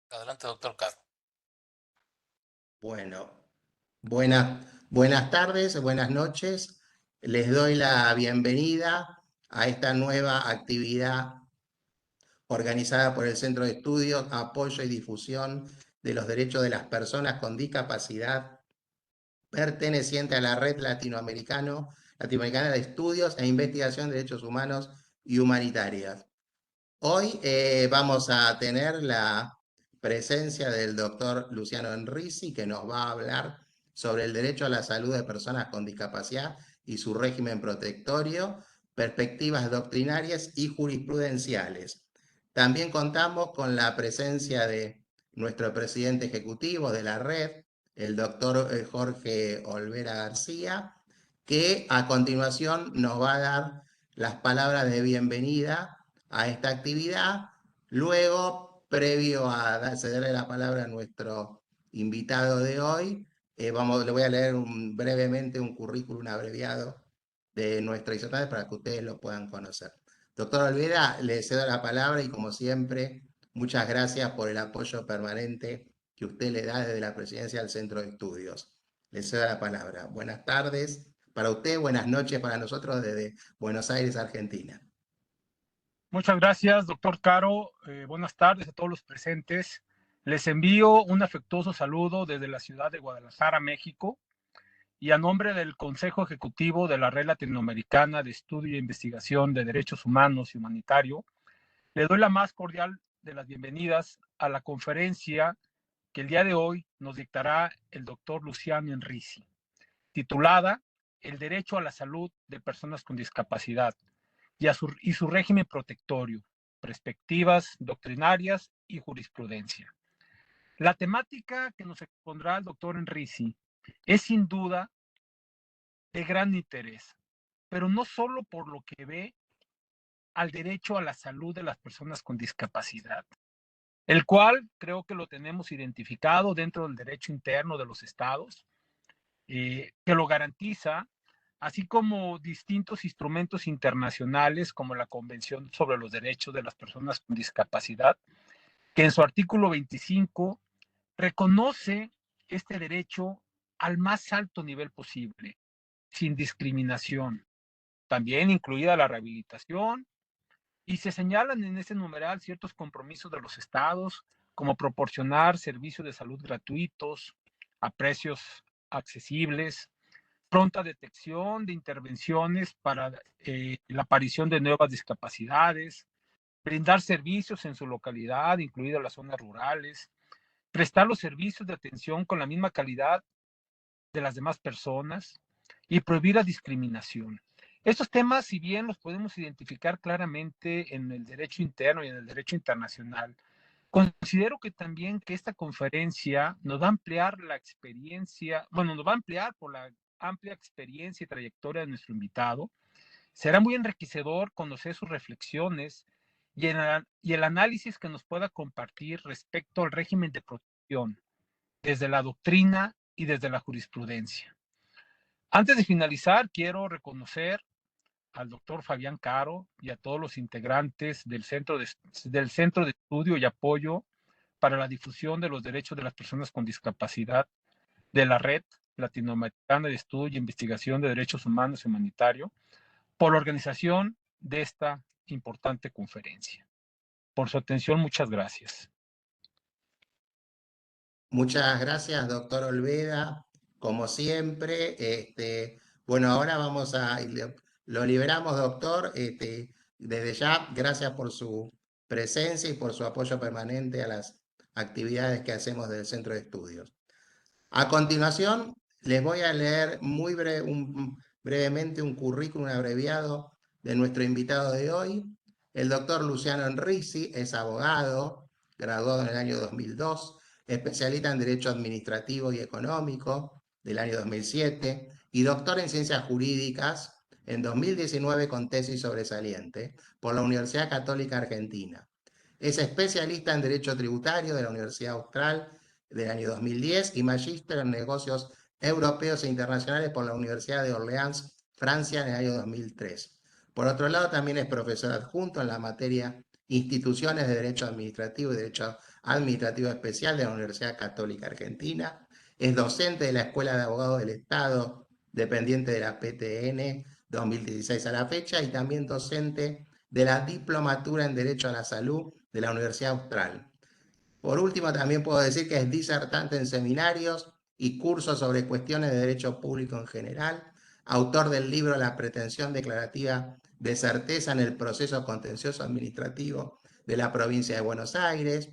Adelante, doctor Caro. Bueno, buenas tardes, buenas noches. Les doy la bienvenida a esta nueva actividad organizada por el Centro de Estudios, Apoyo y Difusión de los Derechos de las Personas con Discapacidad, perteneciente a la Red Latinoamericana de Estudios e Investigación de Derechos Humanos y Humanitarias. Hoy vamos a tener la presencia del doctor Luciano Enrisi, que nos va a hablar sobre el derecho a la salud de personas con discapacidad y su régimen protectorio, perspectivas doctrinarias y jurisprudenciales. También contamos con la presencia de nuestro presidente ejecutivo de la red, el doctor Jorge Olvera García, que a continuación nos va a dar las palabras de bienvenida a esta actividad. Luego, previo a cederle la palabra a nuestro invitado de hoy, le voy a leer brevemente un currículum abreviado de nuestro disertante para que ustedes lo puedan conocer. Doctor Olvera, le cedo la palabra y como siempre, muchas gracias por el apoyo permanente que usted le da desde la presidencia del Centro de Estudios. Le cedo la palabra. Buenas tardes para usted, buenas noches para nosotros desde Buenos Aires, Argentina. Muchas gracias, doctor Caro. Buenas tardes a todos los presentes. Les envío un afectuoso saludo desde la ciudad de Guadalajara, México, y a nombre del Consejo Ejecutivo de la Red Latinoamericana de Estudio e Investigación de Derechos Humanos y Humanitario, le doy la más cordial de las bienvenidas a la conferencia que el día de hoy nos dictará el doctor Luciano Enrisi, titulada El derecho a la salud de personas con discapacidad y su régimen protectorio, perspectivas doctrinarias y jurisprudencia. La temática que nos expondrá el doctor Enrisi es sin duda de gran interés, pero no solo por lo que ve al derecho a la salud de las personas con discapacidad, el cual creo que lo tenemos identificado dentro del derecho interno de los estados, que lo garantiza, así como distintos instrumentos internacionales como la Convención sobre los Derechos de las Personas con Discapacidad, que en su artículo 25 reconoce este derecho al más alto nivel posible, sin discriminación, también incluida la rehabilitación, y se señalan en ese numeral ciertos compromisos de los estados, como proporcionar servicios de salud gratuitos a precios accesibles, pronta detección de intervenciones para la aparición de nuevas discapacidades, brindar servicios en su localidad, incluidas las zonas rurales, prestar los servicios de atención con la misma calidad de las demás personas y prohibir la discriminación. Estos temas, si bien los podemos identificar claramente en el derecho interno y en el derecho internacional, considero que también que esta conferencia nos va a ampliar la experiencia, bueno, nos va a ampliar por la amplia experiencia y trayectoria de nuestro invitado. Será muy enriquecedor conocer sus reflexiones y el análisis que nos pueda compartir respecto al régimen de protección, desde la doctrina y desde la jurisprudencia. Antes de finalizar, quiero reconocer al doctor Fabián Caro y a todos los integrantes del Centro de Estudio y Apoyo para la Difusión de los Derechos de las Personas con Discapacidad de la Red Latinoamericana de Estudio y Investigación de Derechos Humanos y Humanitario por la organización de esta importante conferencia. Por su atención, muchas gracias. Muchas gracias, doctor Olveda. Como siempre, bueno, ahora lo liberamos, doctor. Desde ya, gracias por su presencia y por su apoyo permanente a las actividades que hacemos del Centro de Estudios. A continuación, les voy a leer brevemente un currículum abreviado de nuestro invitado de hoy. El doctor Luciano Enrisi es abogado, graduado en el año 2002, especialista en Derecho Administrativo y Económico del año 2007 y doctor en Ciencias Jurídicas en 2019 con tesis sobresaliente por la Universidad Católica Argentina. Es especialista en Derecho Tributario de la Universidad Austral del año 2010 y magíster en negocios europeos e internacionales por la Universidad de Orleans, Francia, en el año 2003. Por otro lado, también es profesor adjunto en la materia instituciones de derecho administrativo y derecho administrativo especial de la Universidad Católica Argentina. Es docente de la Escuela de Abogados del Estado, dependiente de la PTN 2016 a la fecha, y también docente de la Diplomatura en Derecho a la Salud de la Universidad Austral. Por último, también puedo decir que es disertante en seminarios y cursos sobre cuestiones de derecho público en general, autor del libro La pretensión declarativa de certeza en el proceso contencioso administrativo de la provincia de Buenos Aires,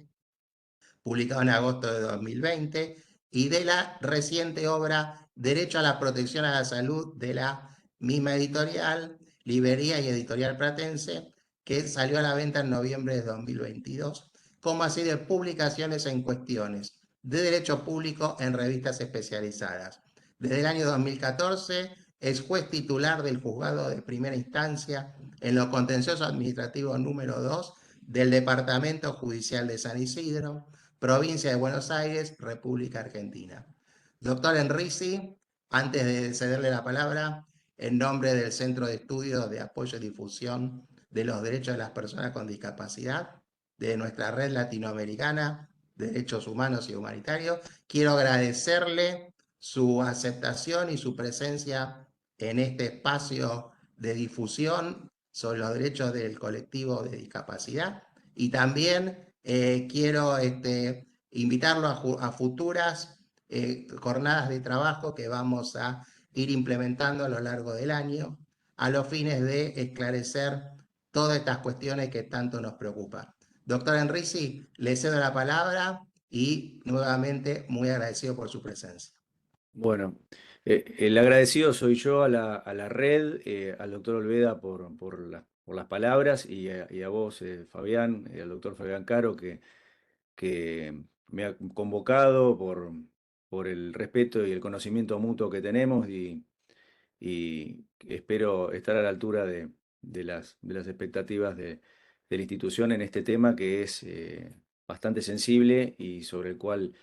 publicado en agosto de 2020, y de la reciente obra Derecho a la protección a la salud de la misma editorial, Librería y Editorial Platense, que salió a la venta en noviembre de 2022, como así de publicaciones en cuestiones de derecho público en revistas especializadas. Desde el año 2014 es juez titular del Juzgado de Primera Instancia en lo contencioso administrativo número 2 del Departamento Judicial de San Isidro, provincia de Buenos Aires, República Argentina. Doctor Enrisi, antes de cederle la palabra, en nombre del Centro de Estudios de Apoyo y Difusión de los Derechos de las Personas con Discapacidad, de nuestra red latinoamericana de derechos humanos y humanitarios, quiero agradecerle su aceptación y su presencia en este espacio de difusión sobre los derechos del colectivo de discapacidad, y también quiero invitarlo a futuras jornadas de trabajo que vamos a ir implementando a lo largo del año a los fines de esclarecer todas estas cuestiones que tanto nos preocupan. Doctor Enrisi, le cedo la palabra y nuevamente muy agradecido por su presencia. Bueno, el agradecido soy yo a la red, al doctor Olveda por las palabras y a vos, Fabián, al doctor Fabián Caro, que me ha convocado por el respeto y el conocimiento mutuo que tenemos y espero estar a la altura de las expectativas de la institución en este tema que es bastante sensible y sobre el cual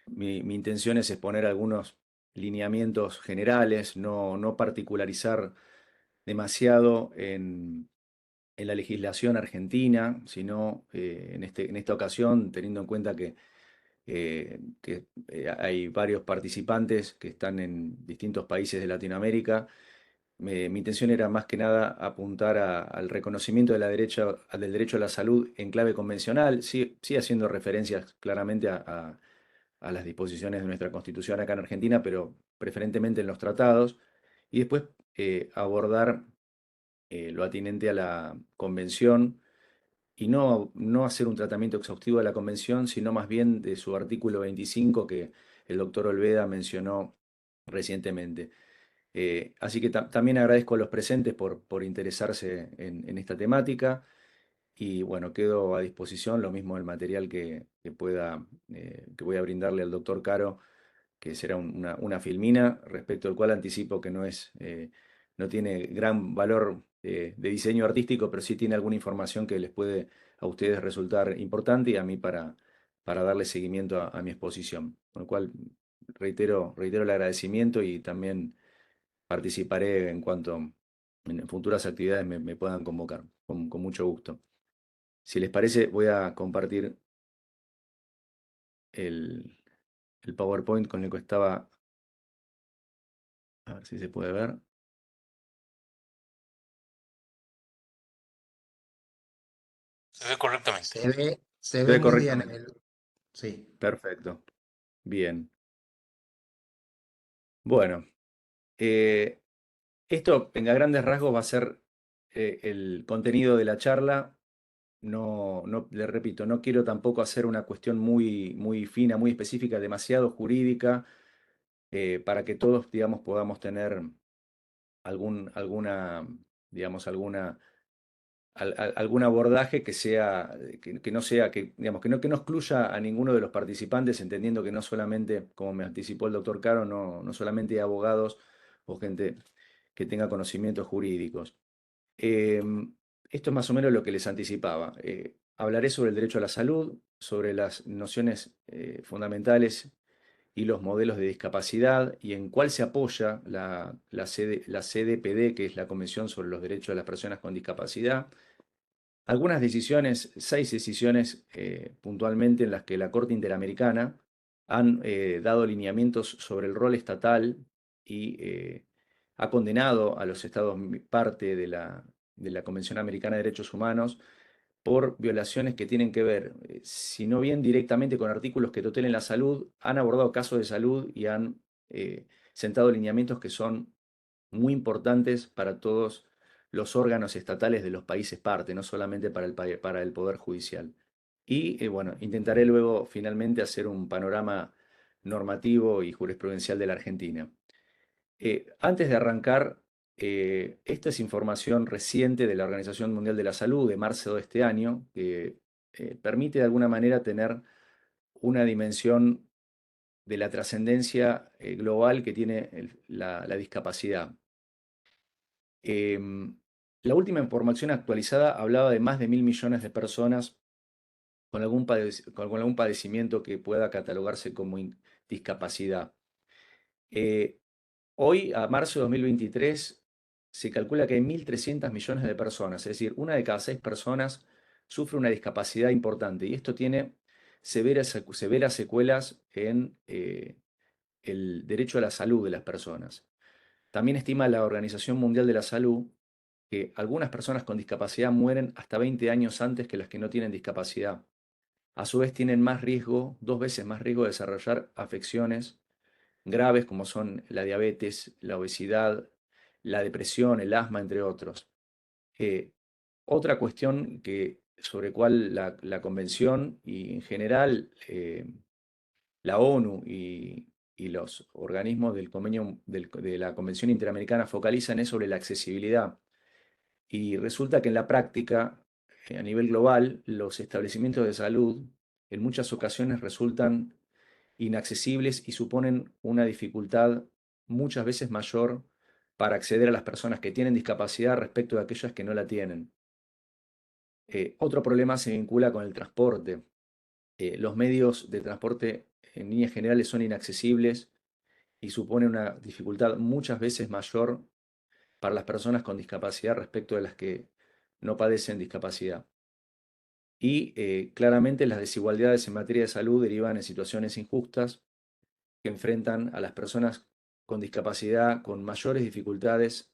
mi intención es exponer algunos lineamientos generales, no particularizar demasiado en la legislación argentina, sino en esta ocasión, teniendo en cuenta que hay varios participantes que están en distintos países de Latinoamérica. Mi intención era más que nada apuntar al reconocimiento de del derecho a la salud en clave convencional, sí, sí haciendo referencias claramente a las disposiciones de nuestra Constitución acá en Argentina, pero preferentemente en los tratados, y después abordar lo atinente a la Convención y no hacer un tratamiento exhaustivo de la Convención, sino más bien de su artículo 25 que el doctor Olveda mencionó recientemente. Así que también agradezco a los presentes por interesarse en esta temática y bueno, quedo a disposición lo mismo el material que voy a brindarle al doctor Caro, que será una filmina, respecto al cual anticipo que no tiene gran valor de diseño artístico, pero sí tiene alguna información que les puede a ustedes resultar importante y a mí para darle seguimiento a mi exposición. Con lo cual reitero el agradecimiento y también participaré en cuanto en futuras actividades me puedan convocar, con mucho gusto. Si les parece, voy a compartir el, el PowerPoint con el que estaba, a ver si se puede ver. Se ve correctamente. Se Se ve ve muy bien. correctamente. Sí. Perfecto. Bien. Bueno, eh, esto en a grandes rasgos va a ser el contenido de la charla. Le repito, no quiero tampoco hacer una cuestión muy fina, muy específica, demasiado jurídica, para que todos, digamos, podamos tener alguna, digamos, algún abordaje que sea, que no sea, digamos, que no excluya a ninguno de los participantes, entendiendo que no solamente, como me anticipó el doctor Caro, no solamente abogados o gente que tenga conocimientos jurídicos. Esto es más o menos lo que les anticipaba. Hablaré sobre el derecho a la salud, sobre las nociones fundamentales y los modelos de discapacidad y en cuál se apoya la CDPD, que es la Convención sobre los Derechos de las Personas con Discapacidad, algunas decisiones, 6 decisiones puntualmente en las que la Corte Interamericana han dado lineamientos sobre el rol estatal y ha condenado a los estados parte de la Convención Americana de Derechos Humanos por violaciones que tienen que ver, si no bien directamente con artículos que tutelen la salud, han abordado casos de salud y han sentado lineamientos que son muy importantes para todos los órganos estatales de los países parte, no solamente para para el Poder Judicial. Y bueno, intentaré luego finalmente hacer un panorama normativo y jurisprudencial de la Argentina. Antes de arrancar, esta es información reciente de la Organización Mundial de la Salud de marzo de este año, que permite de alguna manera tener una dimensión de la trascendencia global que tiene la discapacidad. La última información actualizada hablaba de más de 1.000 millones de personas con con algún padecimiento que pueda catalogarse como discapacidad. Hoy, a marzo de 2023, se calcula que hay 1.300 millones de personas, es decir, una de cada 6 personas sufre una discapacidad importante y esto tiene severas secuelas en el derecho a la salud de las personas. También estima la Organización Mundial de la Salud que algunas personas con discapacidad mueren hasta 20 años antes que las que no tienen discapacidad. A su vez tienen más riesgo, 2 veces más riesgo de desarrollar afecciones graves como son la diabetes, la obesidad, la depresión, el asma, entre otros. Otra cuestión sobre cual la Convención y en general la ONU y los organismos del convenio, de la Convención Interamericana focalizan es sobre la accesibilidad. Y resulta que en la práctica, a nivel global, los establecimientos de salud en muchas ocasiones resultan inaccesibles y suponen una dificultad muchas veces mayor para acceder a las personas que tienen discapacidad respecto de aquellas que no la tienen. Otro problema se vincula con el transporte. Los medios de transporte en líneas generales son inaccesibles y suponen una dificultad muchas veces mayor para las personas con discapacidad respecto de las que no padecen discapacidad. Y claramente las desigualdades en materia de salud derivan en situaciones injustas que enfrentan a las personas con discapacidad con mayores dificultades,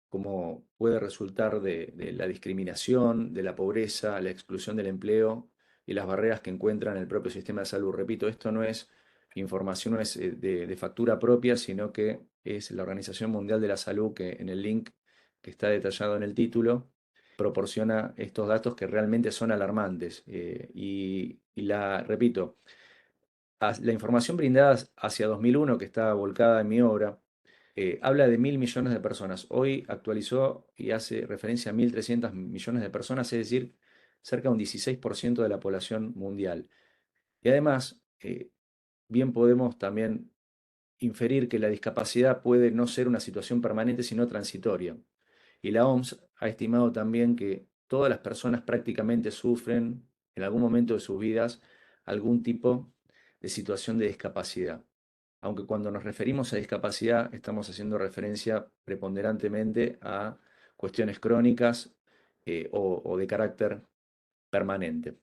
como puede resultar de la discriminación, de la pobreza, la exclusión del empleo y las barreras que encuentran en el propio sistema de salud. Repito, esto no es información, no es de factura propia, sino que es la Organización Mundial de la Salud que en el link que está detallado en el título proporciona estos datos que realmente son alarmantes. Repito, la información brindada hacia 2001, que está volcada en mi obra, habla de 1.000 millones de personas. Hoy actualizó y hace referencia a 1.300 millones de personas, es decir, cerca de un 16% de la población mundial. Y además, bien podemos también inferir que la discapacidad puede no ser una situación permanente, sino transitoria. Y la OMS ha estimado también que todas las personas prácticamente sufren en algún momento de sus vidas algún tipo de situación de discapacidad. Aunque cuando nos referimos a discapacidad estamos haciendo referencia preponderantemente a cuestiones crónicas o de carácter permanente.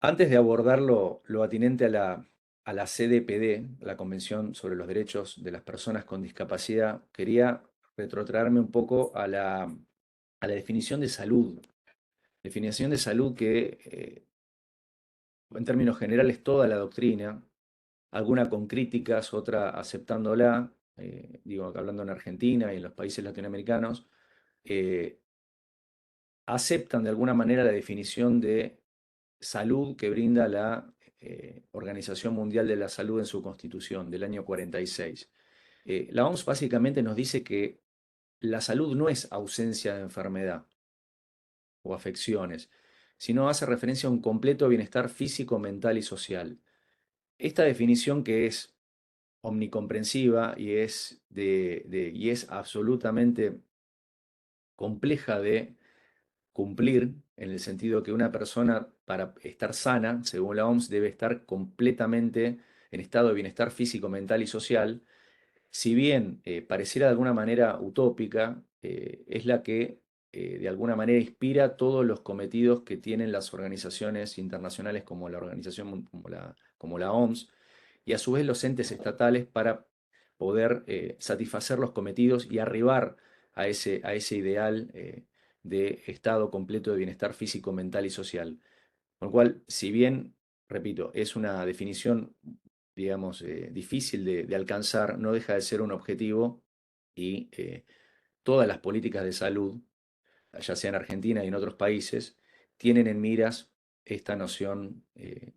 Antes de abordar lo atinente a la CDPD, la Convención sobre los Derechos de las Personas con Discapacidad, quería retrotraerme un poco a la definición de salud. Definición de salud que, en términos generales, toda la doctrina, alguna con críticas, otra aceptándola, digo, hablando en Argentina y en los países latinoamericanos, eh, aceptan de alguna manera la definición de salud que brinda la Organización Mundial de la Salud en su constitución del año 46. La OMS básicamente nos dice que la salud no es ausencia de enfermedad o afecciones, sino hace referencia a un completo bienestar físico, mental y social. Esta definición que es omnicomprensiva y y es absolutamente compleja de cumplir, en el sentido que una persona para estar sana, según la OMS, debe estar completamente en estado de bienestar físico, mental y social. Si bien pareciera de alguna manera utópica, es la que de alguna manera inspira todos los cometidos que tienen las organizaciones internacionales como la organización, como la OMS, y a su vez los entes estatales para poder satisfacer los cometidos y arribar a ese ideal de estado completo de bienestar físico, mental y social. Con lo cual, si bien, repito, es una definición, digamos, difícil de alcanzar, no deja de ser un objetivo y todas las políticas de salud, ya sea en Argentina y en otros países, tienen en miras esta noción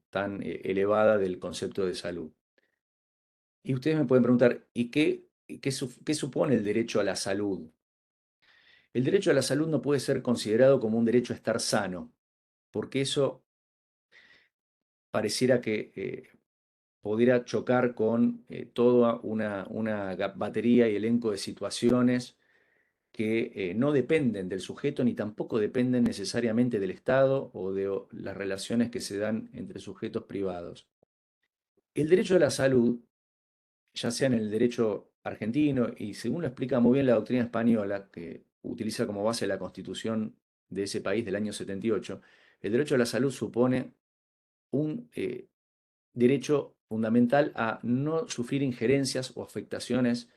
tan elevada del concepto de salud. Y ustedes me pueden preguntar, ¿y qué supone el derecho a la salud? El derecho a la salud no puede ser considerado como un derecho a estar sano, porque eso pareciera que pudiera chocar con toda una batería y elenco de situaciones que no dependen del sujeto ni tampoco dependen necesariamente del Estado o de las relaciones que se dan entre sujetos privados. El derecho a la salud, ya sea en el derecho argentino y según lo explica muy bien la doctrina española, que utiliza como base la Constitución de ese país del año 78, el derecho a la salud supone un derecho fundamental a no sufrir injerencias o afectaciones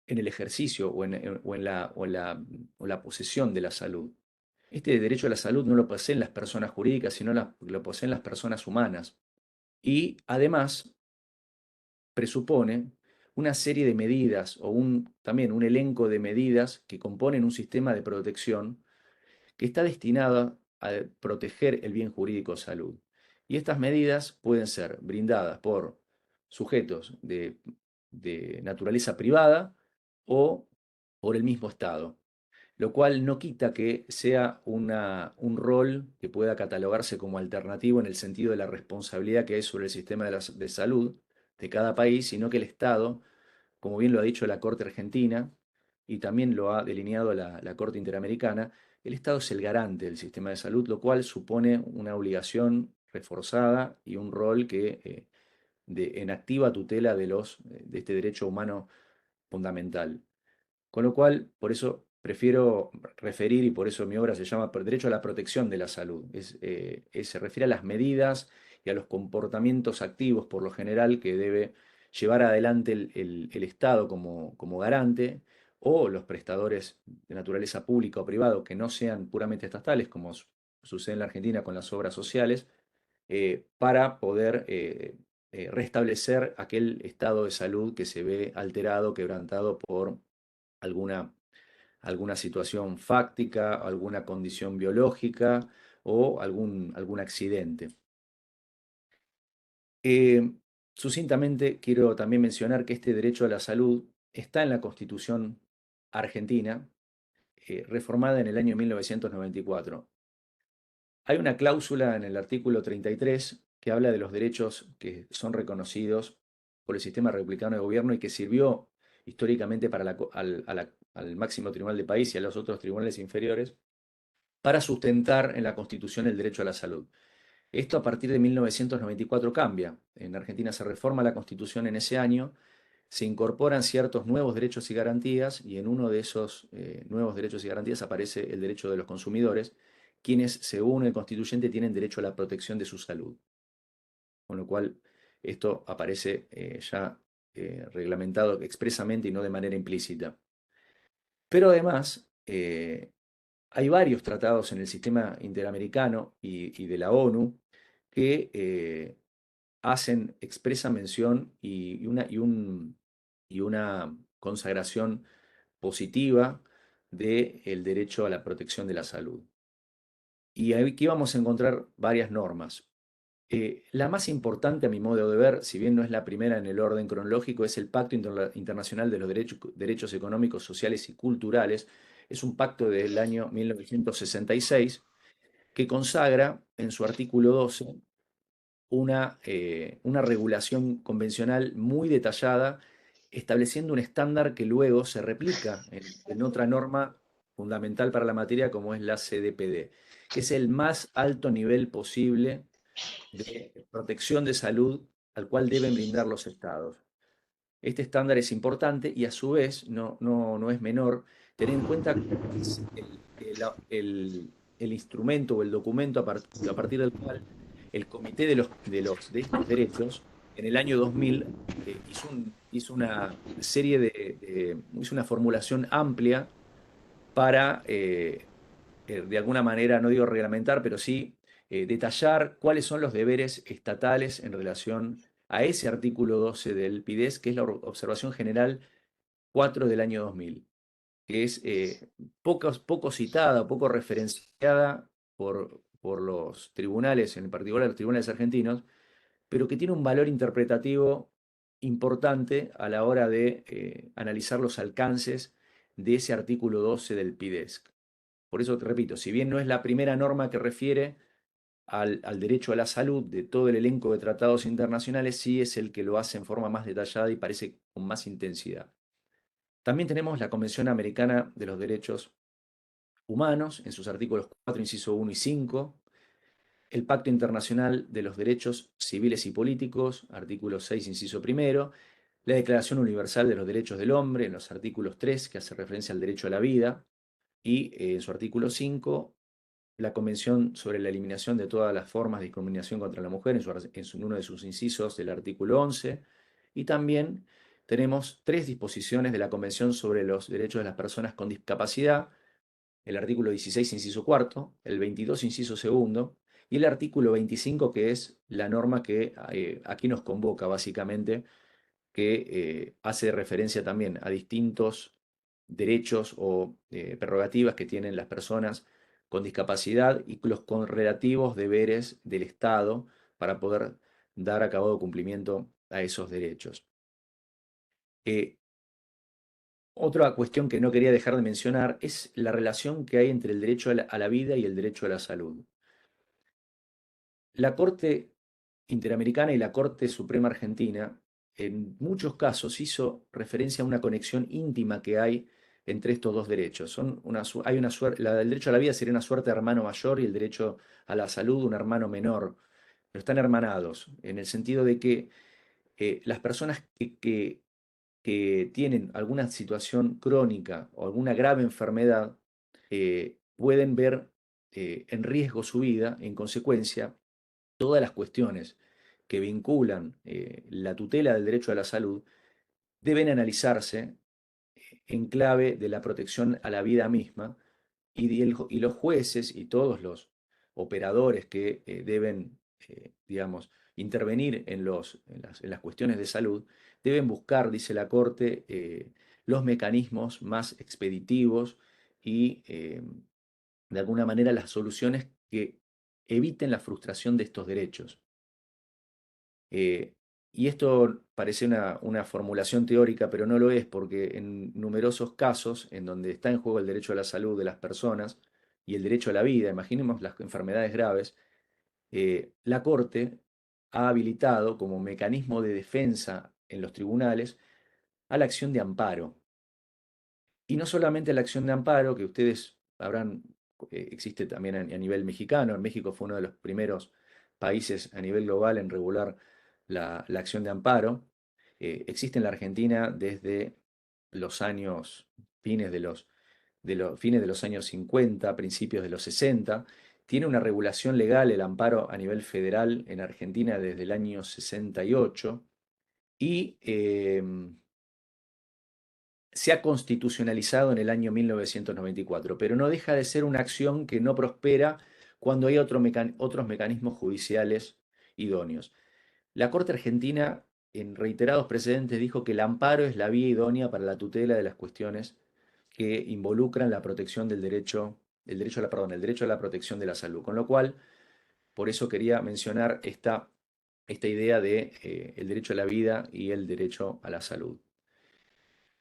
en el ejercicio o en la posesión de la salud. Este derecho a la salud no lo poseen las personas jurídicas, sino lo poseen las personas humanas. Y además presupone una serie de medidas o también un elenco de medidas que componen un sistema de protección que está destinada a proteger el bien jurídico de salud. Y estas medidas pueden ser brindadas por sujetos de naturaleza privada o por el mismo Estado, lo cual no quita que sea un rol que pueda catalogarse como alternativo en el sentido de la responsabilidad que hay sobre el sistema de salud de cada país, sino que el Estado, como bien lo ha dicho la Corte Argentina y también lo ha delineado la Corte Interamericana, el Estado es el garante del sistema de salud, lo cual supone una obligación reforzada y un rol que en activa tutela de este derecho humano fundamental. Con lo cual, por eso prefiero referir, y por eso mi obra se llama Derecho a la protección de la salud. Se refiere a las medidas y a los comportamientos activos, por lo general, que debe llevar adelante el Estado como garante, o los prestadores de naturaleza pública o privada que no sean puramente estatales, como sucede en la Argentina con las obras sociales, para poder restablecer aquel estado de salud que se ve alterado, quebrantado por alguna, alguna situación fáctica, alguna condición biológica o algún accidente. Eh, Sucintamente, quiero también mencionar que este derecho a la salud está en la Constitución argentina, reformada en el año 1994. Hay una cláusula en el artículo 33 que habla de los derechos que son reconocidos por el sistema republicano de gobierno y que sirvió históricamente para al máximo tribunal del país y a los otros tribunales inferiores para sustentar en la Constitución el derecho a la salud. Esto a partir de 1994 cambia. En Argentina se reforma la Constitución en ese año, se incorporan ciertos nuevos derechos y garantías, y en uno de esos nuevos derechos y garantías aparece el derecho de los consumidores, quienes, según el constituyente, tienen derecho a la protección de su salud. Con lo cual, esto aparece ya reglamentado expresamente y no de manera implícita. Pero además, hay varios tratados en el sistema interamericano y de la ONU que hacen expresa mención y una consagración positiva del derecho a la protección de la salud. Y aquí vamos a encontrar varias normas. La más importante, a mi modo de ver, si bien no es la primera en el orden cronológico, es el Pacto Internacional de los Derechos Económicos, Sociales y Culturales. Es un pacto del año 1966 que consagra en su artículo 12 una regulación convencional muy detallada, estableciendo un estándar que luego se replica en otra norma fundamental para la materia como es la CDPD, que es el más alto nivel posible de protección de salud al cual deben brindar los estados. Este estándar es importante y a su vez no es menor, tener en cuenta que es el instrumento o el documento a partir del cual el Comité de estos derechos en el año 2000 hizo una serie hizo una formulación amplia para, de alguna manera, no digo reglamentar, pero sí detallar cuáles son los deberes estatales en relación a ese artículo 12 del PIDES, que es la observación general 4 del año 2000, que es poco citada, poco referenciada por los tribunales, en particular los tribunales argentinos, pero que tiene un valor interpretativo importante a la hora de analizar los alcances de ese artículo 12 del PIDES. Por eso te repito, si bien no es la primera norma que refiere al derecho a la salud de todo el elenco de tratados internacionales, sí es el que lo hace en forma más detallada y parece con más intensidad. También tenemos la Convención Americana de los Derechos Humanos, en sus artículos 4, inciso 1 y 5, el Pacto Internacional de los Derechos Civiles y Políticos, artículo 6, inciso primero, la Declaración Universal de los Derechos del Hombre, en los artículos 3, que hace referencia al derecho a la vida, y en su artículo 5, la Convención sobre la Eliminación de todas las formas de discriminación contra la mujer, en uno de sus incisos del artículo 11, y también tenemos 3 disposiciones de la Convención sobre los Derechos de las Personas con Discapacidad, el artículo 16, inciso cuarto, el 22, inciso segundo, y el artículo 25, que es la norma que aquí nos convoca básicamente, que hace referencia también a distintos derechos o prerrogativas que tienen las personas con discapacidad y los con relativos deberes del Estado para poder dar a cabo cumplimiento a esos derechos. Otra cuestión que no quería dejar de mencionar es la relación que hay entre el derecho a la vida y el derecho a la salud. La Corte Interamericana y la Corte Suprema Argentina en muchos casos hizo referencia a una conexión íntima que hay entre estos dos derechos. Hay una suerte, el derecho a la vida sería una suerte de hermano mayor y el derecho a la salud un hermano menor, pero están hermanados en el sentido de que las personas que tienen alguna situación crónica o alguna grave enfermedad pueden ver en riesgo su vida, en consecuencia, todas las cuestiones que vinculan la tutela del derecho a la salud deben analizarse en clave de la protección a la vida misma y los jueces y todos los operadores que deben, digamos, intervenir en las cuestiones de salud, deben buscar, dice la Corte, los mecanismos más expeditivos y, de alguna manera, las soluciones que eviten la frustración de estos derechos. Y esto parece una formulación teórica, pero no lo es, porque en numerosos casos en donde está en juego el derecho a la salud de las personas y el derecho a la vida, imaginemos las enfermedades graves, la Corte ha habilitado como mecanismo de defensa en los tribunales a la acción de amparo. Y no solamente la acción de amparo, que ustedes habrán, existe también a nivel mexicano. En México fue uno de los primeros países a nivel global en regular la acción de amparo. Existe en la Argentina desde los años, fines de los años 50, principios de los 60. Tiene una regulación legal el amparo a nivel federal en Argentina desde el año 68 y se ha constitucionalizado en el año 1994, pero no deja de ser una acción que no prospera cuando hay otros mecanismos judiciales idóneos. La Corte Argentina, en reiterados precedentes, dijo que el amparo es la vía idónea para la tutela de las cuestiones que involucran la protección del derecho, el derecho a la protección de la salud. Con lo cual, por eso quería mencionar esta idea de el derecho a la vida y el derecho a la salud.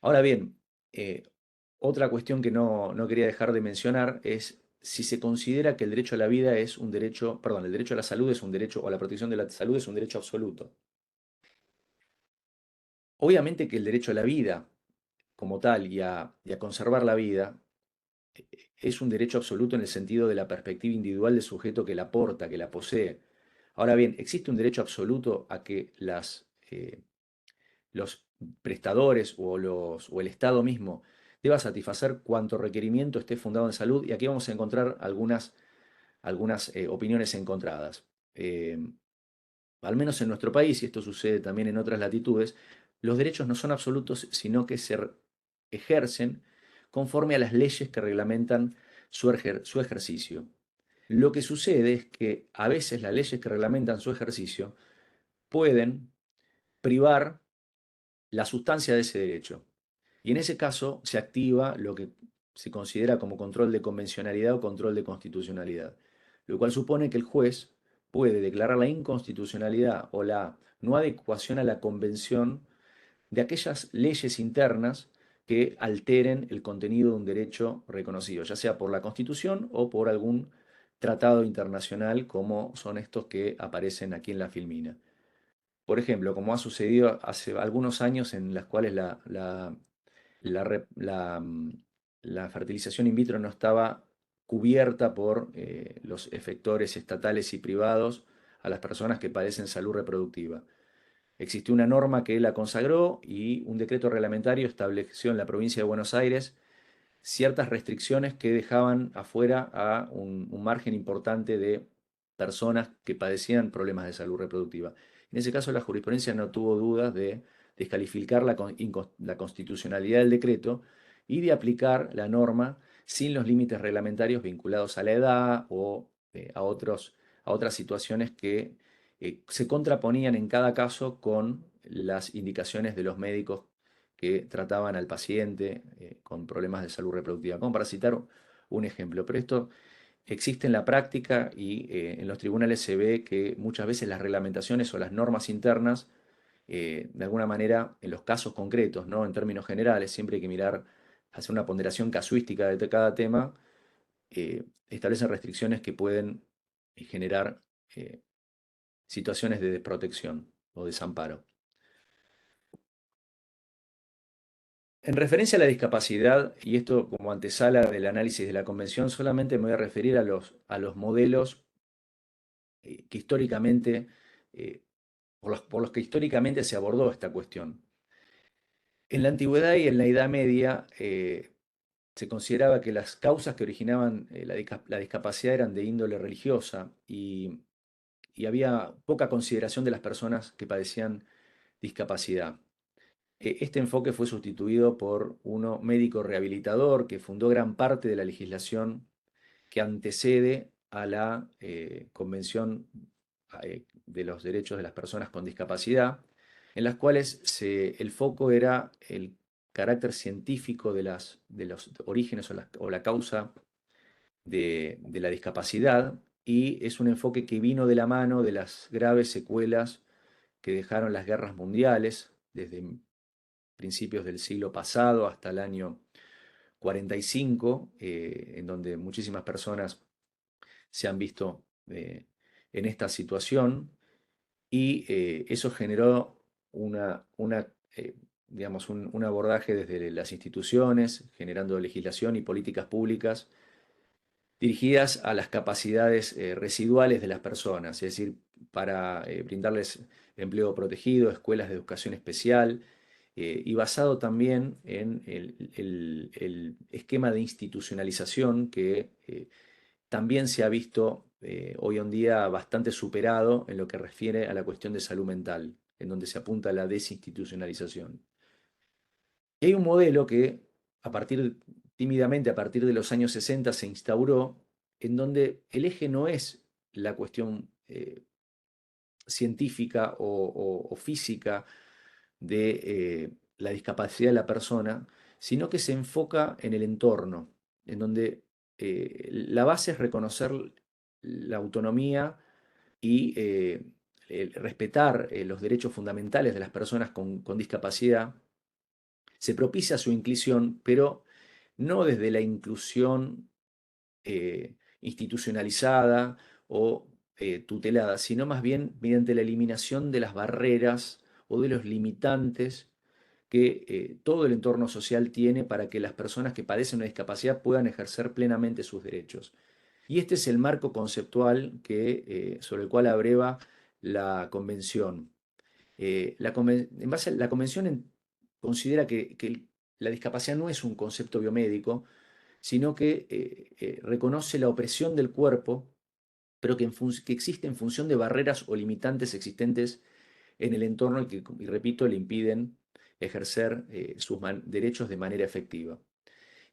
Ahora bien, otra cuestión que no quería dejar de mencionar es si se considera que el derecho a la vida es un derecho, perdón, el derecho a la salud es un derecho, o a la protección de la salud es un derecho absoluto. Obviamente que el derecho a la vida como tal y a conservar la vida es un derecho absoluto en el sentido de la perspectiva individual del sujeto que la aporta, que la posee. Ahora bien, existe un derecho absoluto a que los prestadores o el Estado mismo deba satisfacer cuanto requerimiento esté fundado en salud, y aquí vamos a encontrar algunas opiniones encontradas. Al menos en nuestro país, y esto sucede también en otras latitudes, los derechos no son absolutos, sino que se ejercen conforme a las leyes que reglamentan su ejercicio. Lo que sucede es que a veces las leyes que reglamentan su ejercicio pueden privar la sustancia de ese derecho. Y en ese caso se activa lo que se considera como control de convencionalidad o control de constitucionalidad, lo cual supone que el juez puede declarar la inconstitucionalidad o la no adecuación a la convención de aquellas leyes internas que alteren el contenido de un derecho reconocido, ya sea por la Constitución o por algún tratado internacional, como son estos que aparecen aquí en la filmina. Por ejemplo, como ha sucedido hace algunos años en las cuales la, re- la, mm, la fertilización in vitro no estaba cubierta por los efectores estatales y privados a las personas que padecen salud reproductiva. Existió una norma que la consagró y un decreto reglamentario estableció en la provincia de Buenos Aires ciertas restricciones que dejaban afuera a un margen importante de personas que padecían problemas de salud reproductiva. En ese caso, la jurisprudencia no tuvo dudas de descalificar la constitucionalidad del decreto y de aplicar la norma sin los límites reglamentarios vinculados a la edad o a otras situaciones que se contraponían en cada caso con las indicaciones de los médicos que trataban al paciente con problemas de salud reproductiva, como para citar un ejemplo. Pero esto existe en la práctica y en los tribunales se ve que muchas veces las reglamentaciones o las normas internas, de alguna manera, en los casos concretos, ¿no? En términos generales, siempre hay que mirar, hacer una ponderación casuística de cada tema, establecen restricciones que pueden generar situaciones de desprotección o desamparo. En referencia a la discapacidad, y esto como antesala del análisis de la Convención, solamente me voy a referir a los modelos que históricamente, por los que históricamente se abordó esta cuestión. En la antigüedad y en la Edad Media se consideraba que las causas que originaban la discapacidad eran de índole religiosa y había poca consideración de las personas que padecían discapacidad. Este enfoque fue sustituido por uno médico rehabilitador que fundó gran parte de la legislación que antecede a la Convención de los Derechos de las Personas con Discapacidad, en las cuales el foco era el carácter científico de los orígenes o la causa de la discapacidad, y es un enfoque que vino de la mano de las graves secuelas que dejaron las guerras mundiales desde principios del siglo pasado hasta el año 45, en donde muchísimas personas se han visto en esta situación, y eso generó digamos, un abordaje desde las instituciones, generando legislación y políticas públicas dirigidas a las capacidades residuales de las personas, es decir, para brindarles empleo protegido, escuelas de educación especial, y basado también en el esquema de institucionalización que también se ha visto hoy en día bastante superado en lo que refiere a la cuestión de salud mental, en donde se apunta a la desinstitucionalización. Y hay un modelo que tímidamente a partir de los años 60 se instauró, en donde el eje no es la cuestión científica o física de la discapacidad de la persona, sino que se enfoca en el entorno, en donde la base es reconocer la autonomía y respetar los derechos fundamentales de las personas con discapacidad. Se propicia su inclusión, pero no desde la inclusión institucionalizada o tutelada, sino más bien mediante la eliminación de las barreras o de los limitantes que todo el entorno social tiene para que las personas que padecen una discapacidad puedan ejercer plenamente sus derechos. Y este es el marco conceptual sobre el cual abreva la Convención. En base a la Convención considera que la discapacidad no es un concepto biomédico, sino que reconoce la opresión del cuerpo, pero que existe en función de barreras o limitantes existentes en el entorno y repito, le impiden ejercer sus derechos de manera efectiva.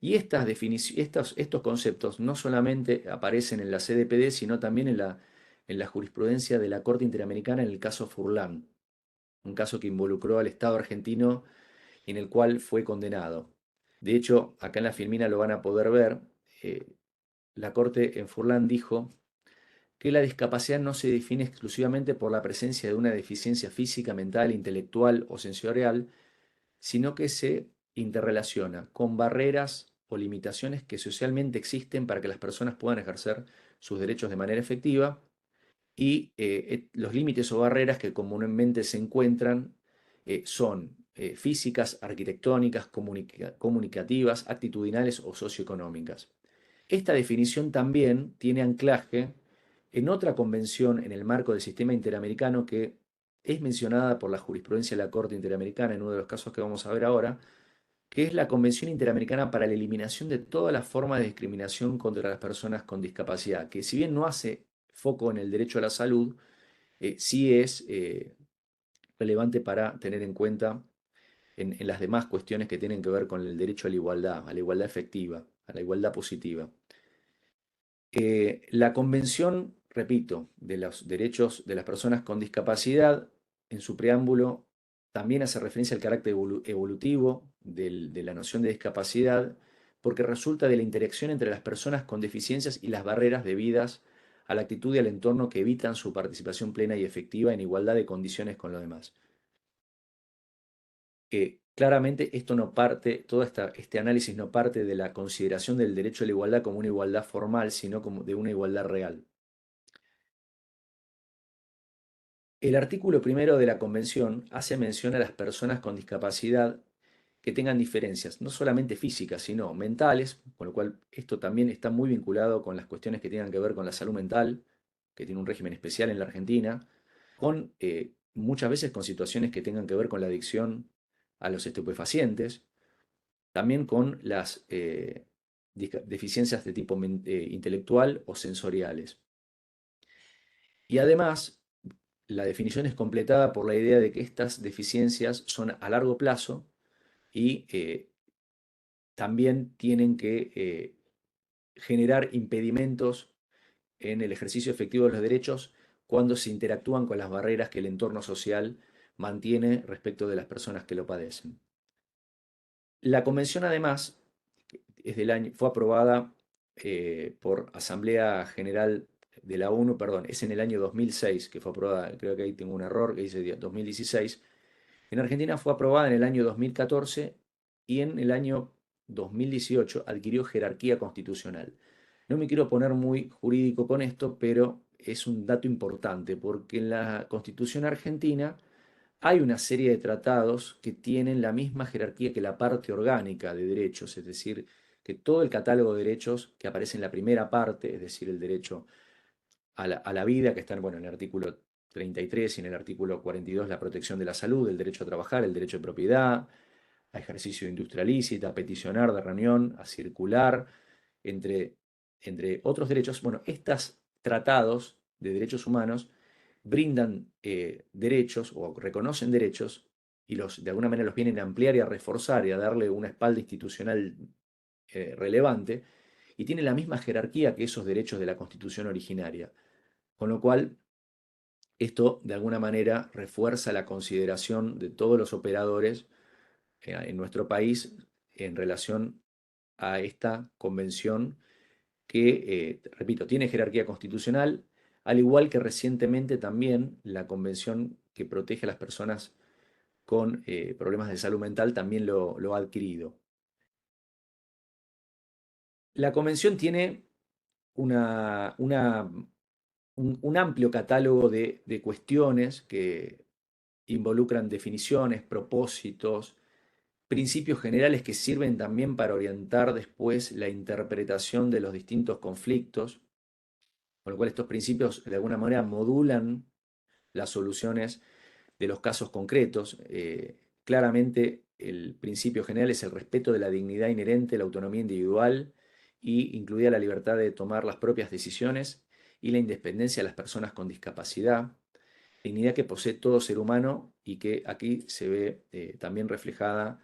Y estos conceptos no solamente aparecen en la CDPD, sino también en la jurisprudencia de la Corte Interamericana en el caso Furlan, un caso que involucró al Estado argentino y en el cual fue condenado. De hecho, acá en la filmina lo van a poder ver, la Corte en Furlan dijo que la discapacidad no se define exclusivamente por la presencia de una deficiencia física, mental, intelectual o sensorial, sino que se interrelaciona con barreras o limitaciones que socialmente existen para que las personas puedan ejercer sus derechos de manera efectiva y los límites o barreras que comúnmente se encuentran son físicas, arquitectónicas, comunicativas, actitudinales o socioeconómicas. Esta definición también tiene anclaje en otra convención en el marco del sistema interamericano que es mencionada por la jurisprudencia de la Corte Interamericana en uno de los casos que vamos a ver ahora, que es la Convención Interamericana para la Eliminación de todas las formas de discriminación contra las personas con discapacidad, que si bien no hace foco en el derecho a la salud, sí es relevante para tener en cuenta en las demás cuestiones que tienen que ver con el derecho a la igualdad efectiva, a la igualdad positiva. La Convención, repito, de los derechos de las personas con discapacidad, en su preámbulo, también hace referencia al carácter evolutivo de la noción de discapacidad, porque resulta de la interacción entre las personas con deficiencias y las barreras debidas a la actitud y al entorno que evitan su participación plena y efectiva en igualdad de condiciones con los demás. Claramente esto no parte, este análisis no parte de la consideración del derecho a la igualdad como una igualdad formal, sino como de una igualdad real. El artículo primero de la Convención hace mención a las personas con discapacidad que tengan diferencias, no solamente físicas, sino mentales, con lo cual esto también está muy vinculado con las cuestiones que tengan que ver con la salud mental, que tiene un régimen especial en la Argentina, con muchas veces con situaciones que tengan que ver con la adicción a los estupefacientes, también con las deficiencias de tipo intelectual o sensoriales. Y además, la definición es completada por la idea de que estas deficiencias son a largo plazo y también tienen que generar impedimentos en el ejercicio efectivo de los derechos cuando se interactúan con las barreras que el entorno social mantiene respecto de las personas que lo padecen. La convención además fue aprobada por Asamblea General de la ONU, perdón, es en el año 2006 que fue aprobada, creo que ahí tengo un error que dice 2016. En Argentina fue aprobada en el año 2014 y en el año 2018 adquirió jerarquía constitucional. No me quiero poner muy jurídico con esto, pero es un dato importante porque en la Constitución argentina hay una serie de tratados que tienen la misma jerarquía que la parte orgánica de derechos, es decir, que todo el catálogo de derechos que aparece en la primera parte, es decir, el derecho a la vida, que está bueno, en el artículo 33 y en el artículo 42, la protección de la salud, el derecho a trabajar, el derecho de propiedad, a ejercicio de industria lícita, a peticionar de reunión, a circular, entre otros derechos. Bueno, estos tratados de derechos humanos brindan derechos o reconocen derechos y de alguna manera los vienen a ampliar y a reforzar y a darle una espalda institucional relevante y tienen la misma jerarquía que esos derechos de la Constitución originaria. Con lo cual, esto de alguna manera refuerza la consideración de todos los operadores en nuestro país en relación a esta convención que, repito, tiene jerarquía constitucional, al igual que recientemente también la convención que protege a las personas con problemas de salud mental también lo ha adquirido. La convención tiene un amplio catálogo de cuestiones que involucran definiciones, propósitos, principios generales que sirven también para orientar después la interpretación de los distintos conflictos, con lo cual estos principios de alguna manera modulan las soluciones de los casos concretos. Claramente el principio general es el respeto de la dignidad inherente, la autonomía individual y incluida la libertad de tomar las propias decisiones y la independencia de las personas con discapacidad, dignidad que posee todo ser humano y que aquí se ve también reflejada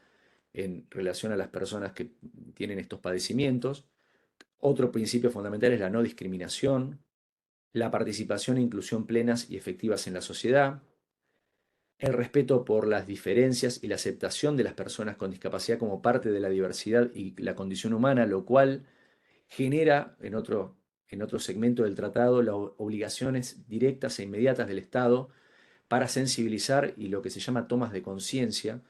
en relación a las personas que tienen estos padecimientos. Otro principio fundamental es la no discriminación, la participación e inclusión plenas y efectivas en la sociedad, el respeto por las diferencias y la aceptación de las personas con discapacidad como parte de la diversidad y la condición humana, lo cual genera en otro segmento del tratado las obligaciones directas e inmediatas del Estado para sensibilizar y lo que se llama tomas de conciencia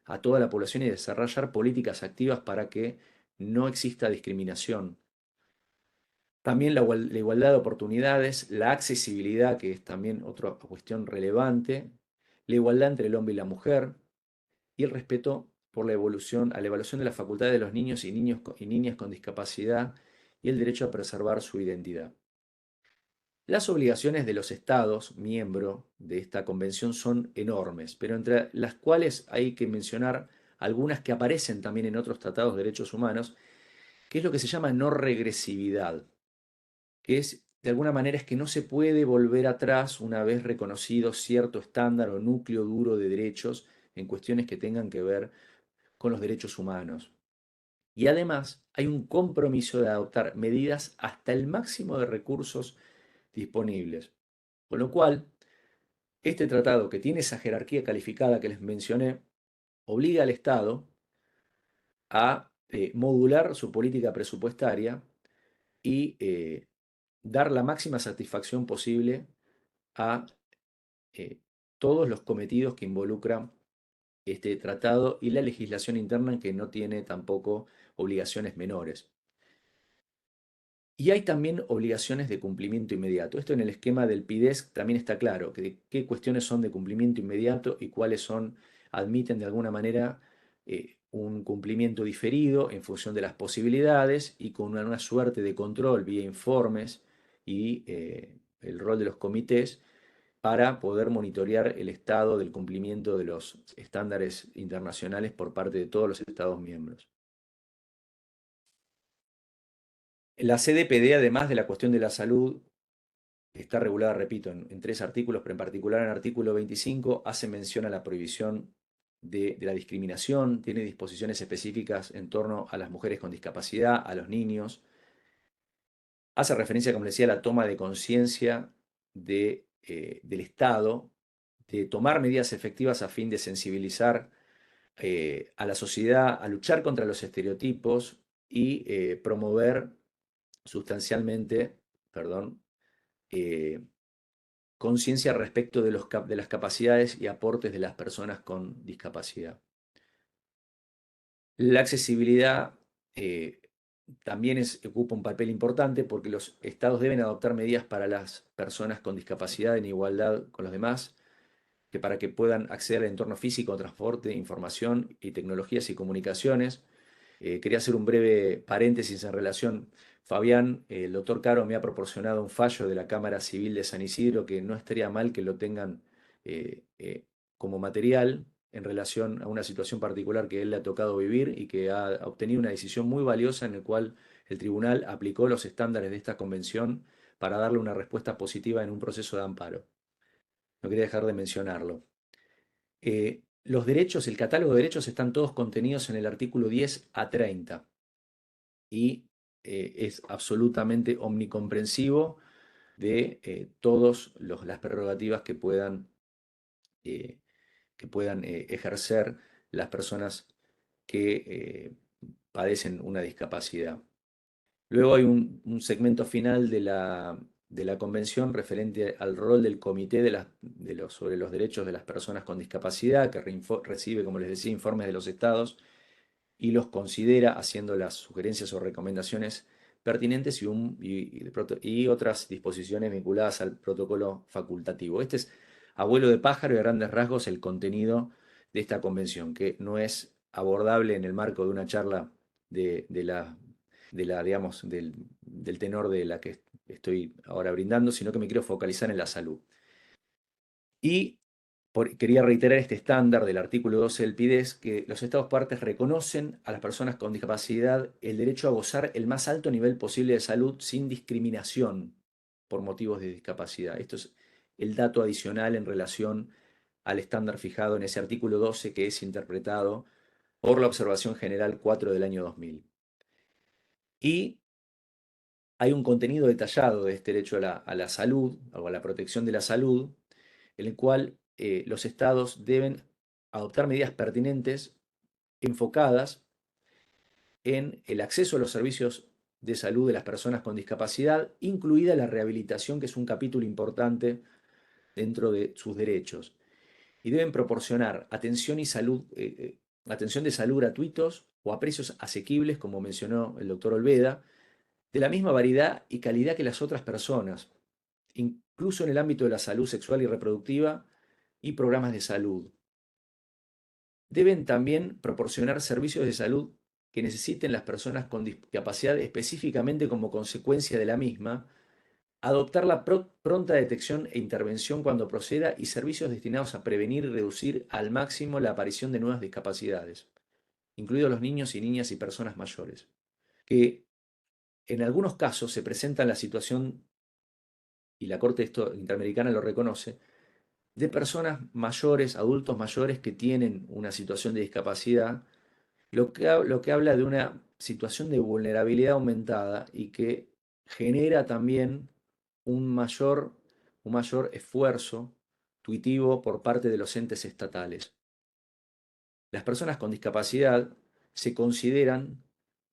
a toda la población y desarrollar políticas activas para que no exista discriminación. También la igualdad de oportunidades, la accesibilidad, que es también otra cuestión relevante, la igualdad entre el hombre y la mujer y el respeto por a la evaluación de las facultades de los niños y niñas con discapacidad y el derecho a preservar su identidad. Las obligaciones de los estados, miembro de esta convención, son enormes, pero entre las cuales hay que mencionar algunas que aparecen también en otros tratados de derechos humanos, que es lo que se llama no regresividad, que es, de alguna manera, es que no se puede volver atrás una vez reconocido cierto estándar o núcleo duro de derechos en cuestiones que tengan que ver con los derechos humanos. Y además hay un compromiso de adoptar medidas hasta el máximo de recursos disponibles. Con lo cual, este tratado, que tiene esa jerarquía calificada que les mencioné, obliga al Estado a modular su política presupuestaria y dar la máxima satisfacción posible a eh, todos los cometidos que involucran este tratado y la legislación interna, que no tiene tampoco obligaciones menores. Y hay también obligaciones de cumplimiento inmediato. Esto en el esquema del PIDES también está claro, que qué cuestiones son de cumplimiento inmediato y cuáles admiten de alguna manera un cumplimiento diferido en función de las posibilidades y con una suerte de control vía informes y el rol de los comités para poder monitorear el estado del cumplimiento de los estándares internacionales por parte de todos los Estados miembros. La CDPD, además de la cuestión de la salud, está regulada, repito, en 3 artículos, pero en particular en el artículo 25 hace mención a la prohibición de la discriminación, tiene disposiciones específicas en torno a las mujeres con discapacidad, a los niños. Hace referencia, como les decía, a la toma de conciencia del Estado, de tomar medidas efectivas a fin de sensibilizar a la sociedad, a luchar contra los estereotipos y promover sustancialmente, perdón, conciencia respecto de las capacidades y aportes de las personas con discapacidad. La accesibilidad también ocupa un papel importante porque los estados deben adoptar medidas para las personas con discapacidad en igualdad con los demás, que para que puedan acceder al entorno físico, transporte, información y tecnologías y comunicaciones. Quería hacer un breve paréntesis en relación. Fabián, el doctor Caro me ha proporcionado un fallo de la Cámara Civil de San Isidro que no estaría mal que lo tengan como material en relación a una situación particular que él le ha tocado vivir y que ha obtenido una decisión muy valiosa en la cual el tribunal aplicó los estándares de esta convención para darle una respuesta positiva en un proceso de amparo. No quería dejar de mencionarlo. Los derechos, el catálogo de derechos están todos contenidos en el artículo 10 a 30 y es absolutamente omnicomprensivo de todas las prerrogativas que puedan ejercer las personas que padecen una discapacidad. Luego hay un segmento final de la convención referente al rol del Comité sobre los Derechos de las Personas con Discapacidad, que recibe, como les decía, informes de los estados y los considera haciendo las sugerencias o recomendaciones pertinentes y otras disposiciones vinculadas al protocolo facultativo. Este es, abuelo de pájaro y a grandes rasgos, el contenido de esta convención, que no es abordable en el marco de una charla digamos, del tenor de la que estoy ahora brindando, sino que me quiero focalizar en la salud. Y quería reiterar este estándar del artículo 12 del PIDES, que los Estados partes reconocen a las personas con discapacidad el derecho a gozar el más alto nivel posible de salud sin discriminación por motivos de discapacidad. Esto es el dato adicional en relación al estándar fijado en ese artículo 12 que es interpretado por la Observación General 4 del año 2000. Y hay un contenido detallado de este derecho a la salud o a la protección de la salud, en el cual los estados deben adoptar medidas pertinentes enfocadas en el acceso a los servicios de salud de las personas con discapacidad, incluida la rehabilitación, que es un capítulo importante dentro de sus derechos. Y deben proporcionar atención y salud, atención de salud gratuitos o a precios asequibles, como mencionó el doctor Olveda, de la misma variedad y calidad que las otras personas, incluso en el ámbito de la salud sexual y reproductiva y programas de salud. Deben también proporcionar servicios de salud que necesiten las personas con discapacidad específicamente como consecuencia de la misma, adoptar la pronta detección e intervención cuando proceda y servicios destinados a prevenir y reducir al máximo la aparición de nuevas discapacidades, incluidos los niños y niñas y personas mayores, que en algunos casos se presenta la situación, y la Corte Interamericana lo reconoce, de personas mayores, adultos mayores que tienen una situación de discapacidad, lo que habla de una situación de vulnerabilidad aumentada y que genera también un mayor esfuerzo tuitivo por parte de los entes estatales. Las personas con discapacidad se consideran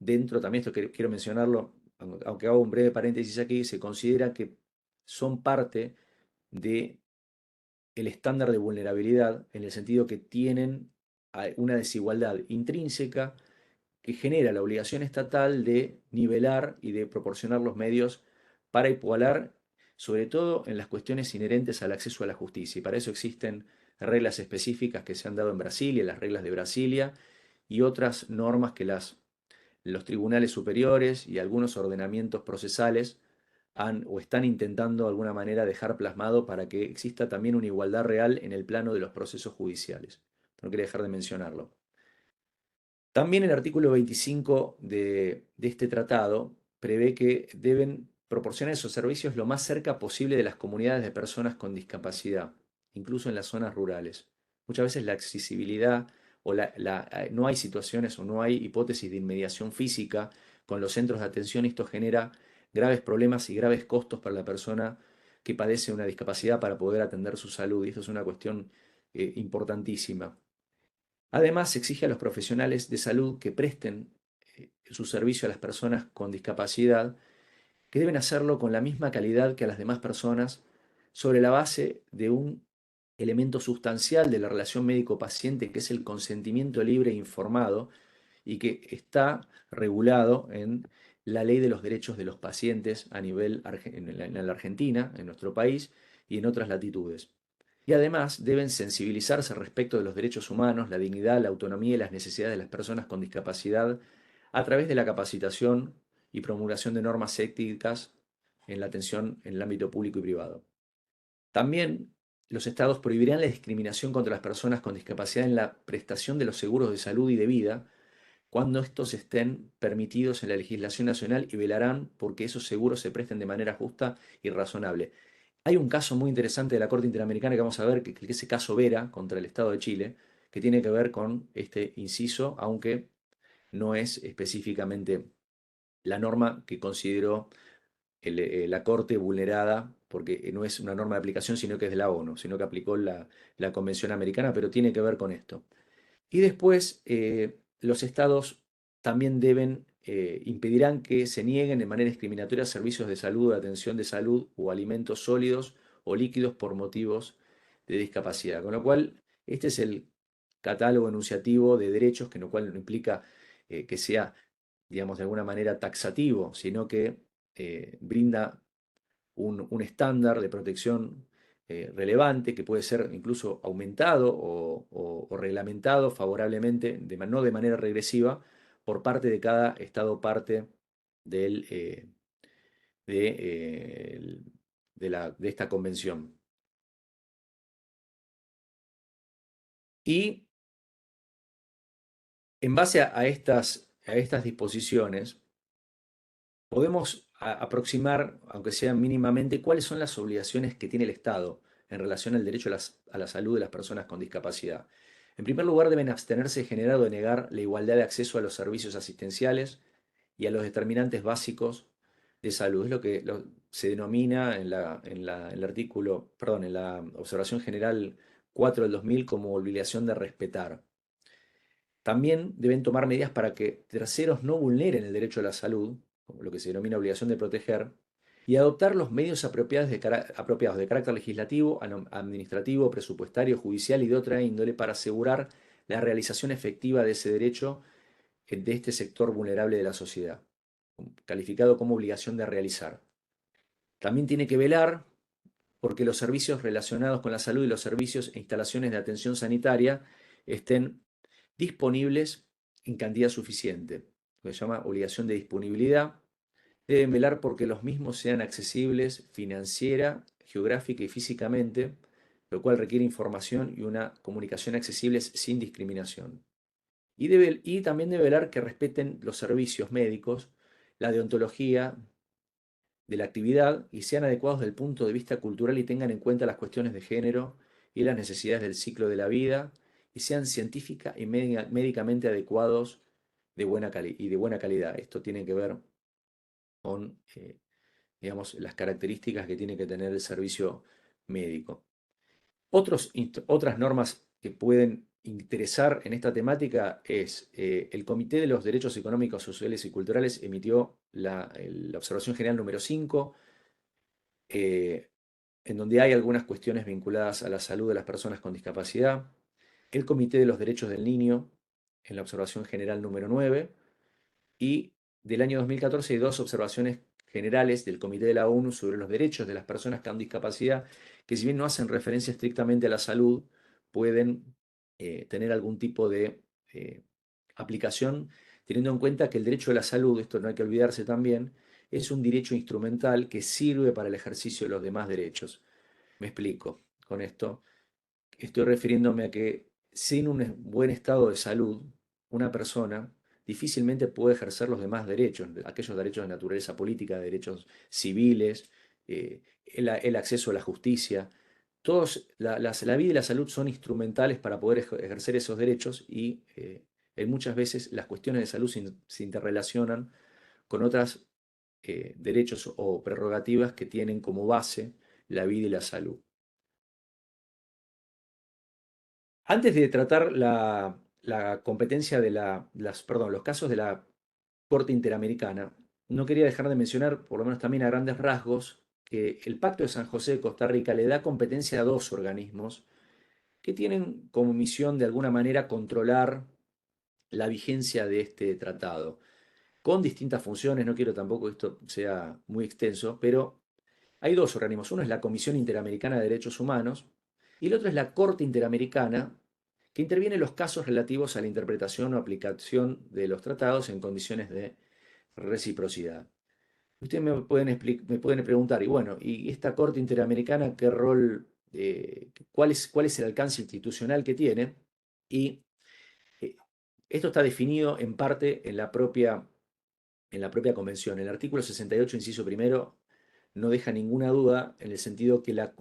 dentro, también esto quiero mencionarlo, aunque hago un breve paréntesis aquí, se considera que son parte de el estándar de vulnerabilidad en el sentido que tienen una desigualdad intrínseca que genera la obligación estatal de nivelar y de proporcionar los medios para igualar, sobre todo en las cuestiones inherentes al acceso a la justicia. Y para eso existen reglas específicas que se han dado en Brasilia, las reglas de Brasilia, y otras normas que los tribunales superiores y algunos ordenamientos procesales han o están intentando de alguna manera dejar plasmado para que exista también una igualdad real en el plano de los procesos judiciales. No quería dejar de mencionarlo. También el artículo 25 de este tratado prevé que deben proporcionar esos servicios lo más cerca posible de las comunidades de personas con discapacidad, incluso en las zonas rurales. Muchas veces la accesibilidad o no hay situaciones o no hay hipótesis de inmediación física con los centros de atención y esto genera graves problemas y graves costos para la persona que padece una discapacidad para poder atender su salud. Y esto es una cuestión importantísima. Además, se exige a los profesionales de salud que presten su servicio a las personas con discapacidad, que deben hacerlo con la misma calidad que a las demás personas, sobre la base de un elemento sustancial de la relación médico-paciente, que es el consentimiento libre e informado, y que está regulado en la Ley de los Derechos de los Pacientes a nivel en la Argentina, en nuestro país y en otras latitudes. Y además deben sensibilizarse respecto de los derechos humanos, la dignidad, la autonomía y las necesidades de las personas con discapacidad a través de la capacitación y promulgación de normas éticas en la atención en el ámbito público y privado. También los estados prohibirán la discriminación contra las personas con discapacidad en la prestación de los seguros de salud y de vida cuando estos estén permitidos en la legislación nacional y velarán porque esos seguros se presten de manera justa y razonable. Hay un caso muy interesante de la Corte Interamericana que vamos a ver, que es ese caso Vera contra el Estado de Chile, que tiene que ver con este inciso, aunque no es específicamente la norma que consideró la Corte vulnerada, porque no es una norma de aplicación, sino que es de la ONU, sino que aplicó la Convención Americana, pero tiene que ver con esto. Y después los estados también impedirán que se nieguen de manera discriminatoria servicios de salud, de atención de salud o alimentos sólidos o líquidos por motivos de discapacidad. Con lo cual, este es el catálogo enunciativo de derechos, que lo cual no implica que sea, digamos, de alguna manera taxativo, sino que brinda un estándar de protección relevante que puede ser incluso aumentado o reglamentado favorablemente, no de manera regresiva, por parte de cada Estado parte del, de esta convención. Y en base a estas disposiciones, podemos aproximar, aunque sea mínimamente, cuáles son las obligaciones que tiene el Estado en relación al derecho a la salud de las personas con discapacidad. En primer lugar, deben abstenerse de generar o de negar la igualdad de acceso a los servicios asistenciales y a los determinantes básicos de salud. Es lo que se denomina en el artículo, perdón, en la observación general 4 del 2000 como obligación de respetar. También deben tomar medidas para que terceros no vulneren el derecho a la salud, como lo que se denomina obligación de proteger, y adoptar los medios apropiados de carácter legislativo, administrativo, presupuestario, judicial y de otra índole para asegurar la realización efectiva de ese derecho de este sector vulnerable de la sociedad, calificado como obligación de realizar. También tiene que velar porque los servicios relacionados con la salud y los servicios e instalaciones de atención sanitaria estén disponibles en cantidad suficiente, lo que se llama obligación de disponibilidad. Deben velar porque los mismos sean accesibles financiera, geográfica y físicamente, lo cual requiere información y una comunicación accesibles sin discriminación. Y también debe velar que respeten los servicios médicos, la deontología de la actividad y sean adecuados desde el punto de vista cultural y tengan en cuenta las cuestiones de género y las necesidades del ciclo de la vida y sean científica y médicamente adecuados de buena calidad. Esto tiene que ver con, digamos, las características que tiene que tener el servicio médico. Otras normas que pueden interesar en esta temática es el Comité de los Derechos Económicos, Sociales y Culturales emitió la observación general número 5, en donde hay algunas cuestiones vinculadas a la salud de las personas con discapacidad. El Comité de los Derechos del Niño, en la observación general número 9, y del año 2014 hay dos observaciones generales del Comité de la ONU sobre los derechos de las personas con discapacidad, que si bien no hacen referencia estrictamente a la salud, pueden tener algún tipo de aplicación, teniendo en cuenta que el derecho a la salud, esto no hay que olvidarse también, es un derecho instrumental que sirve para el ejercicio de los demás derechos. Me explico con esto. Estoy refiriéndome a que sin un buen estado de salud, una persona difícilmente puede ejercer los demás derechos, aquellos derechos de naturaleza política, derechos civiles, el acceso a la justicia. La vida y la salud son instrumentales para poder ejercer esos derechos y muchas veces las cuestiones de salud se interrelacionan con otros derechos o prerrogativas que tienen como base la vida y la salud. Antes de tratar la competencia de los casos de la Corte Interamericana, no quería dejar de mencionar, por lo menos también a grandes rasgos, que el Pacto de San José de Costa Rica le da competencia a dos organismos que tienen como misión de alguna manera controlar la vigencia de este tratado, con distintas funciones. No quiero tampoco que esto sea muy extenso, pero hay dos organismos. Uno es la Comisión Interamericana de Derechos Humanos y el otro es la Corte Interamericana, que interviene en los casos relativos a la interpretación o aplicación de los tratados en condiciones de reciprocidad. Ustedes me pueden preguntar, y bueno, ¿y esta Corte Interamericana qué rol, cuál es el alcance institucional que tiene? Y eh, esto está definido en parte en la propia convención. El artículo 68, inciso primero, no deja ninguna duda en el sentido que la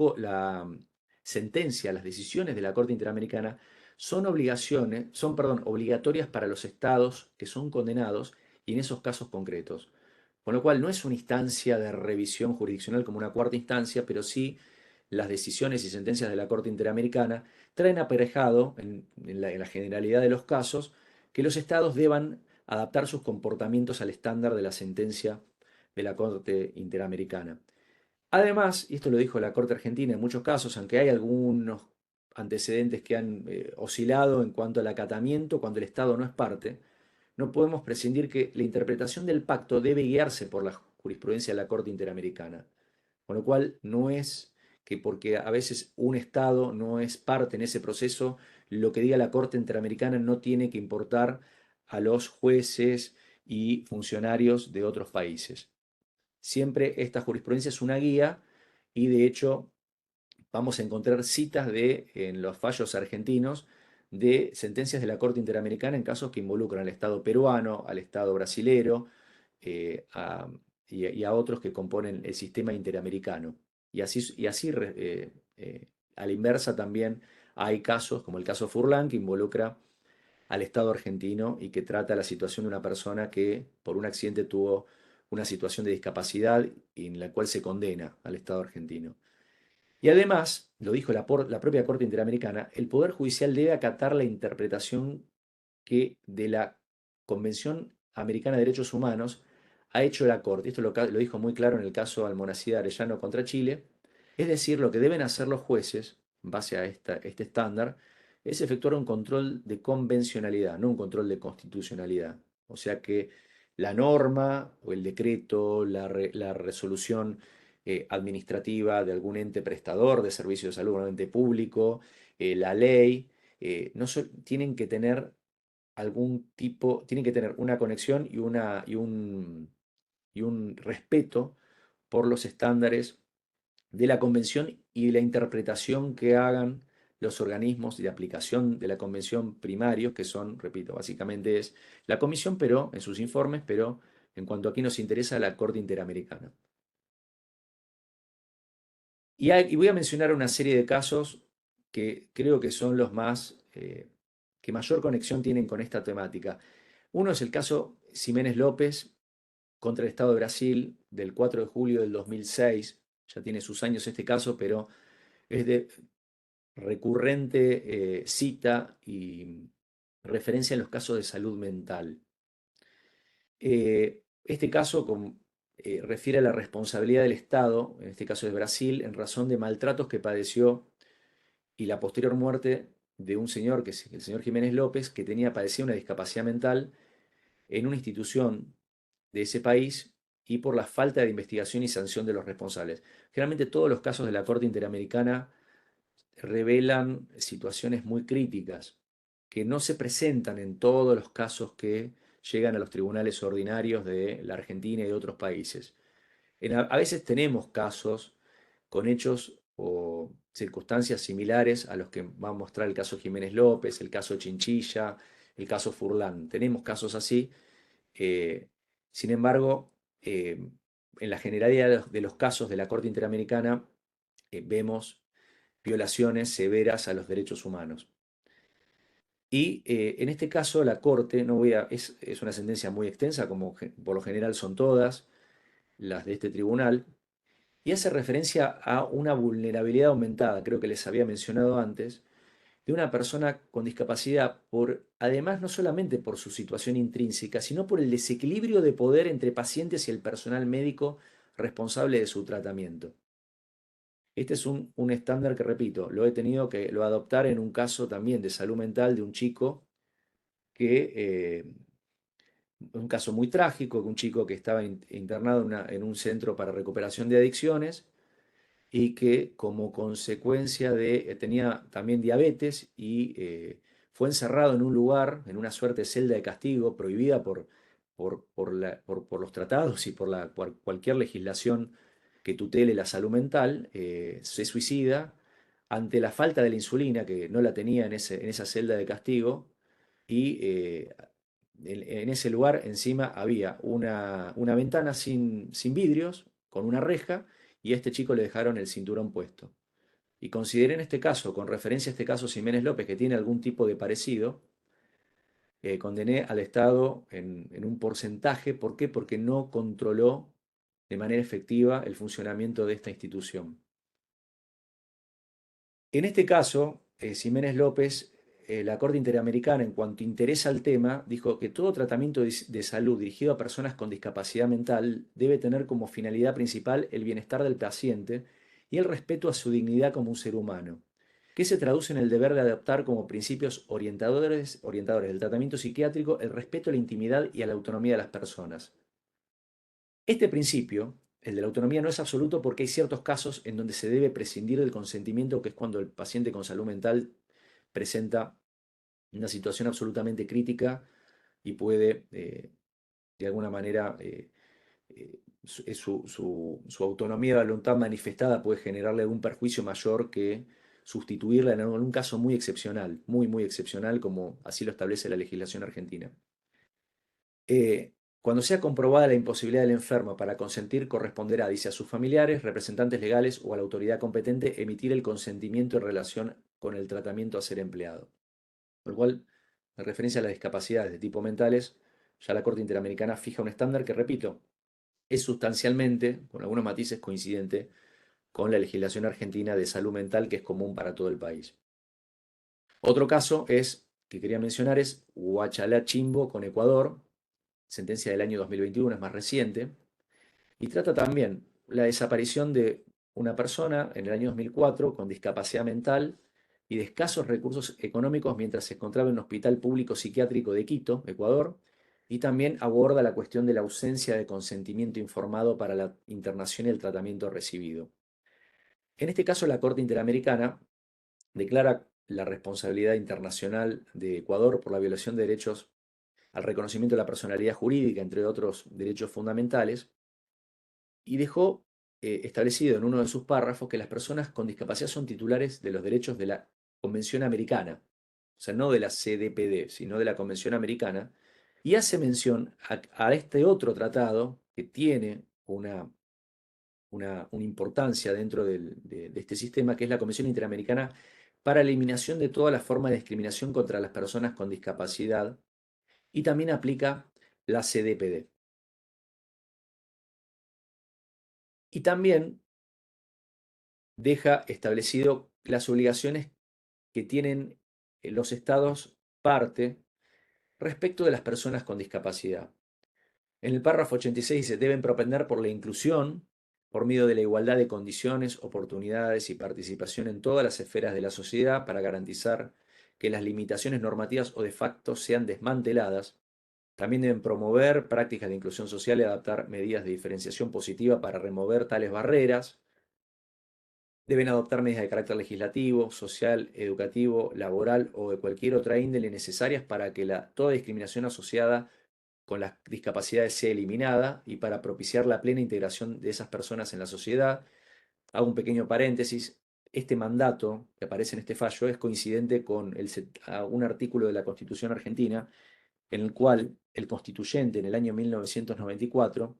sentencia, las decisiones de la Corte Interamericana son obligatorias para los estados que son condenados y en esos casos concretos. Con lo cual no es una instancia de revisión jurisdiccional como una cuarta instancia, pero sí las decisiones y sentencias de la Corte Interamericana traen aparejado, en la generalidad de los casos, que los estados deban adaptar sus comportamientos al estándar de la sentencia de la Corte Interamericana. Además, y esto lo dijo la Corte Argentina en muchos casos, aunque hay algunos antecedentes que han oscilado en cuanto al acatamiento cuando el Estado no es parte, no podemos prescindir que la interpretación del pacto debe guiarse por la jurisprudencia de la Corte Interamericana. Con lo cual, no es que porque a veces un Estado no es parte en ese proceso, lo que diga la Corte Interamericana no tiene que importar a los jueces y funcionarios de otros países. Siempre esta jurisprudencia es una guía y de hecho vamos a encontrar citas en los fallos argentinos de sentencias de la Corte Interamericana en casos que involucran al Estado peruano, al Estado brasilero eh, a- y a otros que componen el sistema interamericano. A la inversa también hay casos, como el caso Furlan, que involucra al Estado argentino y que trata la situación de una persona que por un accidente tuvo una situación de discapacidad y en la cual se condena al Estado argentino. Y además, lo dijo la propia Corte Interamericana, el Poder Judicial debe acatar la interpretación que de la Convención Americana de Derechos Humanos ha hecho la Corte. Esto lo dijo muy claro en el caso Almonacida Arellano contra Chile. Es decir, lo que deben hacer los jueces, en base a este estándar, es efectuar un control de convencionalidad, no un control de constitucionalidad. O sea que la norma o el decreto, la resolución administrativa de algún ente prestador de servicios de salud, un ente público, la ley, no tienen que tener tienen que tener una conexión y un respeto por los estándares de la convención y la interpretación que hagan los organismos de aplicación de la convención primarios, que son, repito, básicamente es la comisión, pero en sus informes, pero en cuanto aquí nos interesa la Corte Interamericana. Y voy a mencionar una serie de casos que creo que son los que mayor conexión tienen con esta temática. Uno es el caso Ximénez López contra el Estado de Brasil del 4 de julio del 2006. Ya tiene sus años este caso, pero es de recurrente cita y referencia en los casos de salud mental. Este caso refiere a la responsabilidad del Estado, en este caso de Brasil, en razón de maltratos que padeció y la posterior muerte de un señor, que es el señor Jiménez López, que padecía una discapacidad mental en una institución de ese país y por la falta de investigación y sanción de los responsables. Generalmente todos los casos de la Corte Interamericana revelan situaciones muy críticas que no se presentan en todos los casos que llegan a los tribunales ordinarios de la Argentina y de otros países. A veces tenemos casos con hechos o circunstancias similares a los que va a mostrar el caso Jiménez López, el caso Chinchilla, el caso Furlan. Tenemos casos así. eh, Sin embargo, en la generalidad de los casos de la Corte Interamericana vemos violaciones severas a los derechos humanos. Y en este caso la Corte, es una sentencia muy extensa, como por lo general son todas las de este tribunal, y hace referencia a una vulnerabilidad aumentada, creo que les había mencionado antes, de una persona con discapacidad, además no solamente por su situación intrínseca, sino por el desequilibrio de poder entre pacientes y el personal médico responsable de su tratamiento. Este es un estándar que, repito, lo he tenido que adoptar en un caso también de salud mental de un chico un caso muy trágico, un chico que estaba internado en un centro para recuperación de adicciones y que como consecuencia tenía también diabetes y fue encerrado en un lugar, en una suerte de celda de castigo prohibida por los tratados y por cualquier legislación que tutele la salud mental. Se suicida ante la falta de la insulina, que no la tenía en esa celda de castigo, y en ese lugar encima había una ventana sin vidrios, con una reja, y a este chico le dejaron el cinturón puesto. Y consideré en este caso, con referencia a este caso Ximénez López, que tiene algún tipo de parecido, condené al Estado en un porcentaje. ¿Por qué? Porque no controló de manera efectiva el funcionamiento de esta institución. En este caso, Ximénez López, la Corte Interamericana, en cuanto interesa al tema, dijo que todo tratamiento de salud dirigido a personas con discapacidad mental debe tener como finalidad principal el bienestar del paciente y el respeto a su dignidad como un ser humano, que se traduce en el deber de adoptar como principios orientadores del tratamiento psiquiátrico el respeto a la intimidad y a la autonomía de las personas. Este principio, el de la autonomía, no es absoluto porque hay ciertos casos en donde se debe prescindir del consentimiento, que es cuando el paciente con salud mental presenta una situación absolutamente crítica y puede, de alguna manera, su autonomía de voluntad manifestada puede generarle algún perjuicio mayor que sustituirla en un caso muy excepcional, muy excepcional, como así lo establece la legislación argentina. Cuando sea comprobada la imposibilidad del enfermo para consentir, corresponderá, dice, a sus familiares, representantes legales o a la autoridad competente emitir el consentimiento en relación con el tratamiento a ser empleado. Por lo cual, en referencia a las discapacidades de tipo mentales, ya la Corte Interamericana fija un estándar que, repito, es sustancialmente, con algunos matices, coincidente con la legislación argentina de salud mental, que es común para todo el país. Otro caso que quería mencionar es Huachalá Chimbo con Ecuador, sentencia del año 2021, es más reciente, y trata también la desaparición de una persona en el año 2004 con discapacidad mental y de escasos recursos económicos mientras se encontraba en un hospital público psiquiátrico de Quito, Ecuador, y también aborda la cuestión de la ausencia de consentimiento informado para la internación y el tratamiento recibido. En este caso, la Corte Interamericana declara la responsabilidad internacional de Ecuador por la violación de derechos al reconocimiento de la personalidad jurídica, entre otros derechos fundamentales, y dejó establecido en uno de sus párrafos que las personas con discapacidad son titulares de los derechos de la Convención Americana, o sea, no de la CDPD, sino de la Convención Americana, y hace mención a este otro tratado que tiene una importancia dentro de este sistema, que es la Convención Interamericana para la eliminación de todas las formas de discriminación contra las personas con discapacidad, y también aplica la CDPD. Y también deja establecido las obligaciones que tienen los estados parte respecto de las personas con discapacidad. En el párrafo 86 dice, deben propender por la inclusión, por medio de la igualdad de condiciones, oportunidades y participación en todas las esferas de la sociedad para garantizar que las limitaciones normativas o de facto sean desmanteladas. También deben promover prácticas de inclusión social y adaptar medidas de diferenciación positiva para remover tales barreras. Deben adoptar medidas de carácter legislativo, social, educativo, laboral o de cualquier otra índole necesarias para que toda discriminación asociada con las discapacidades sea eliminada y para propiciar la plena integración de esas personas en la sociedad. Hago un pequeño paréntesis. Este mandato que aparece en este fallo es coincidente con un artículo de la Constitución argentina en el cual el constituyente en el año 1994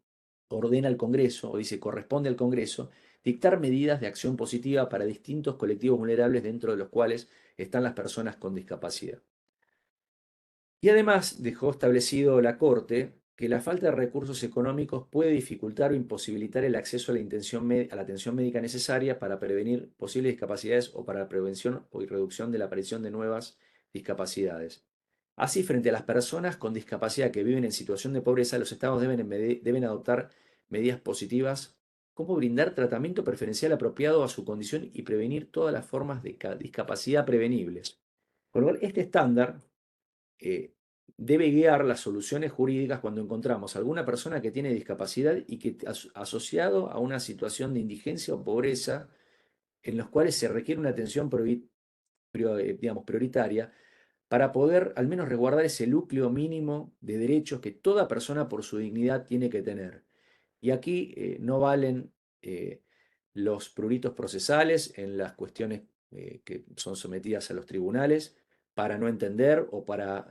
ordena al Congreso, o dice, corresponde al Congreso, dictar medidas de acción positiva para distintos colectivos vulnerables, dentro de los cuales están las personas con discapacidad. Y además dejó establecido la Corte que la falta de recursos económicos puede dificultar o imposibilitar el acceso a la atención médica necesaria para prevenir posibles discapacidades o para la prevención y reducción de la aparición de nuevas discapacidades. Así, frente a las personas con discapacidad que viven en situación de pobreza, los estados deben adoptar medidas positivas como brindar tratamiento preferencial apropiado a su condición y prevenir todas las formas de discapacidad prevenibles. Con lo cual, este estándar debe guiar las soluciones jurídicas cuando encontramos alguna persona que tiene discapacidad y que asociado a una situación de indigencia o pobreza en los cuales se requiere una atención prioritaria para poder al menos resguardar ese núcleo mínimo de derechos que toda persona por su dignidad tiene que tener. Y aquí no valen los pruritos procesales en las cuestiones que son sometidas a los tribunales para no entender o para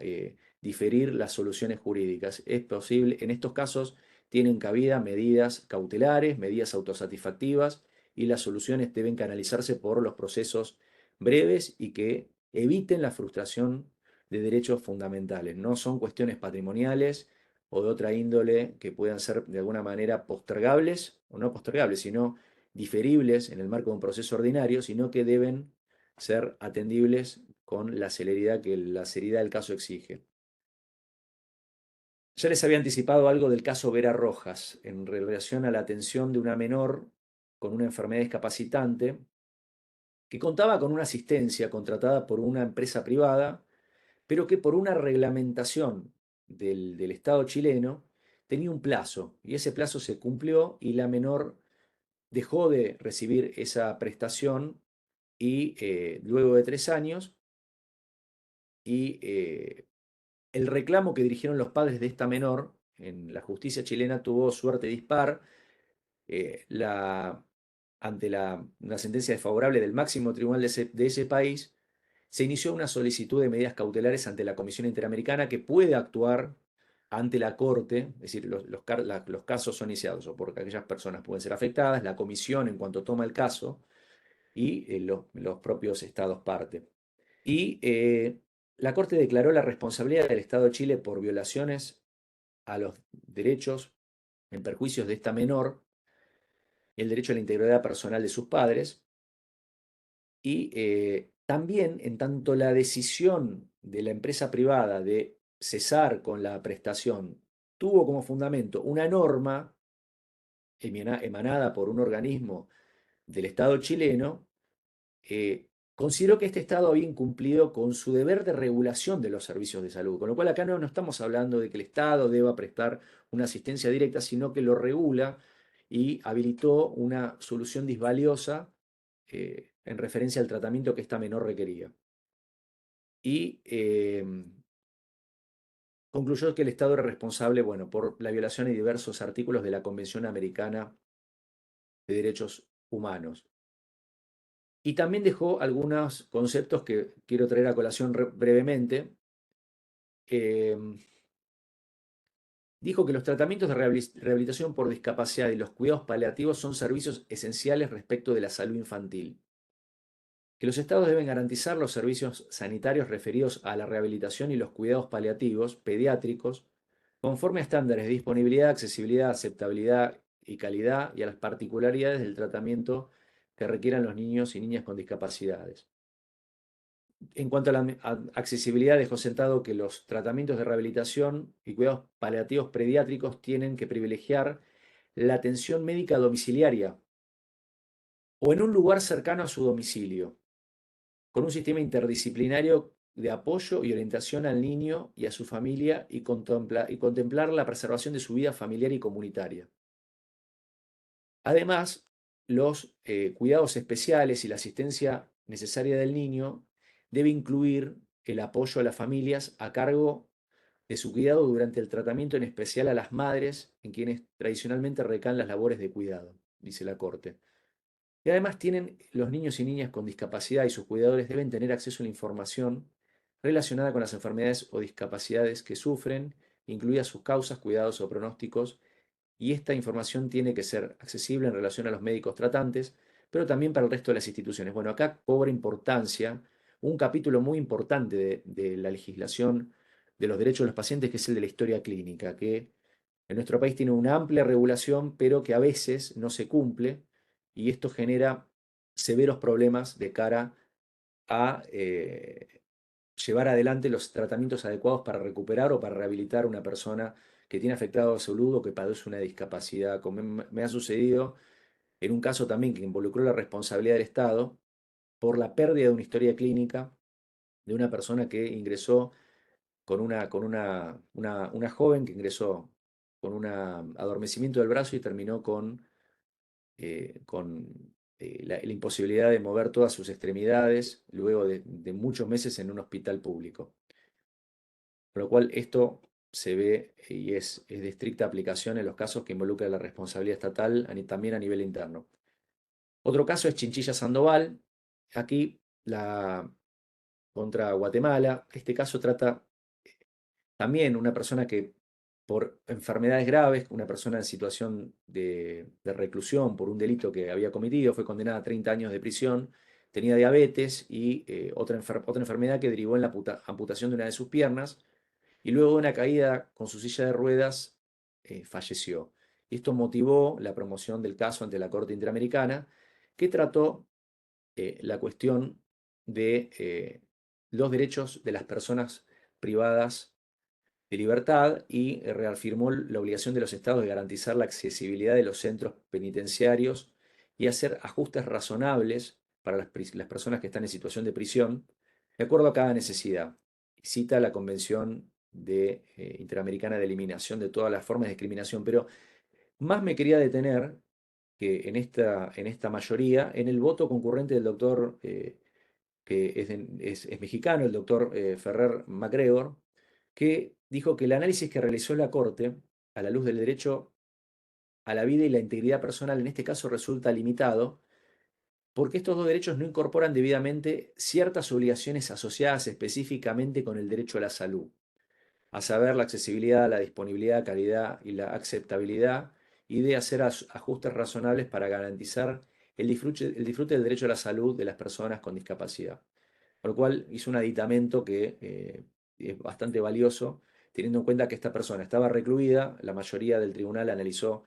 diferir las soluciones jurídicas. Es posible, en estos casos tienen cabida medidas cautelares, medidas autosatisfactivas, y las soluciones deben canalizarse por los procesos breves y que eviten la frustración de derechos fundamentales. No son cuestiones patrimoniales o de otra índole que puedan ser de alguna manera postergables, o no postergables, sino diferibles en el marco de un proceso ordinario, sino que deben ser atendibles con la celeridad que la seriedad del caso exige. Ya les había anticipado algo del caso Vera Rojas en relación a la atención de una menor con una enfermedad discapacitante que contaba con una asistencia contratada por una empresa privada, pero que por una reglamentación del Estado chileno tenía un plazo, y ese plazo se cumplió y la menor dejó de recibir esa prestación y luego de 3 años, y el reclamo que dirigieron los padres de esta menor en la justicia chilena tuvo suerte dispar. La ante una sentencia desfavorable del máximo tribunal de ese país, se inició una solicitud de medidas cautelares ante la Comisión Interamericana que puede actuar ante la Corte, es decir, los casos son iniciados o porque aquellas personas pueden ser afectadas, la Comisión en cuanto toma el caso y los propios estados parte. Y la Corte declaró la responsabilidad del Estado de Chile por violaciones a los derechos en perjuicios de esta menor, el derecho a la integridad personal de sus padres, y también en tanto la decisión de la empresa privada de cesar con la prestación tuvo como fundamento una norma emanada por un organismo del Estado chileno, consideró que este Estado había incumplido con su deber de regulación de los servicios de salud, con lo cual acá no estamos hablando de que el Estado deba prestar una asistencia directa, sino que lo regula y habilitó una solución disvaliosa en referencia al tratamiento que esta menor requería. Y concluyó que el Estado era responsable, bueno, por la violación de diversos artículos de la Convención Americana de Derechos Humanos. Y también dejó algunos conceptos que quiero traer a colación brevemente. Dijo que los tratamientos de rehabilitación por discapacidad y los cuidados paliativos son servicios esenciales respecto de la salud infantil. Que los estados deben garantizar los servicios sanitarios referidos a la rehabilitación y los cuidados paliativos pediátricos conforme a estándares de disponibilidad, accesibilidad, aceptabilidad y calidad y a las particularidades del tratamiento que requieran los niños y niñas con discapacidades. En cuanto a la accesibilidad, dejó sentado que los tratamientos de rehabilitación y cuidados paliativos pediátricos tienen que privilegiar la atención médica domiciliaria o en un lugar cercano a su domicilio, con un sistema interdisciplinario de apoyo y orientación al niño y a su familia y contemplar la preservación de su vida familiar y comunitaria. Además, los cuidados especiales y la asistencia necesaria del niño debe incluir el apoyo a las familias a cargo de su cuidado durante el tratamiento, en especial a las madres en quienes tradicionalmente recaen las labores de cuidado, dice la Corte. Y además los niños y niñas con discapacidad y sus cuidadores deben tener acceso a la información relacionada con las enfermedades o discapacidades que sufren, incluidas sus causas, cuidados o pronósticos, y esta información tiene que ser accesible en relación a los médicos tratantes, pero también para el resto de las instituciones. Bueno, acá cobra importancia un capítulo muy importante de la legislación de los derechos de los pacientes, que es el de la historia clínica, que en nuestro país tiene una amplia regulación, pero que a veces no se cumple, y esto genera severos problemas de cara a llevar adelante los tratamientos adecuados para recuperar o para rehabilitar a una persona que tiene afectado salud o que padece una discapacidad. Como me ha sucedido en un caso también que involucró la responsabilidad del Estado por la pérdida de una historia clínica de una persona que ingresó una joven que ingresó con un adormecimiento del brazo y terminó con la imposibilidad de mover todas sus extremidades luego de muchos meses en un hospital público. Por lo cual esto se ve y es de estricta aplicación en los casos que involucran la responsabilidad estatal también a nivel interno. Otro caso es Chinchilla Sandoval, aquí contra Guatemala. Este caso trata también una persona que por enfermedades graves, una persona en situación de reclusión por un delito que había cometido, fue condenada a 30 años de prisión, tenía diabetes y otra enfermedad que derivó en la amputación de una de sus piernas, y luego de una caída con su silla de ruedas falleció. Esto motivó la promoción del caso ante la Corte Interamericana, que trató la cuestión de los derechos de las personas privadas de libertad y reafirmó la obligación de los estados de garantizar la accesibilidad de los centros penitenciarios y hacer ajustes razonables para las personas que están en situación de prisión, de acuerdo a cada necesidad. Cita la Convención Interamericana de Eliminación de todas las formas de discriminación, pero más me quería detener que en esta mayoría, en el voto concurrente del doctor, que es mexicano, el doctor Ferrer MacGregor, que dijo que el análisis que realizó la Corte, a la luz del derecho a la vida y la integridad personal, en este caso resulta limitado, porque estos dos derechos no incorporan debidamente ciertas obligaciones asociadas específicamente con el derecho a la salud, a saber, la accesibilidad, la disponibilidad, calidad y la aceptabilidad, y de hacer ajustes razonables para garantizar el disfrute del derecho a la salud de las personas con discapacidad. Por lo cual hizo un aditamento que es bastante valioso, teniendo en cuenta que esta persona estaba recluida, la mayoría del tribunal analizó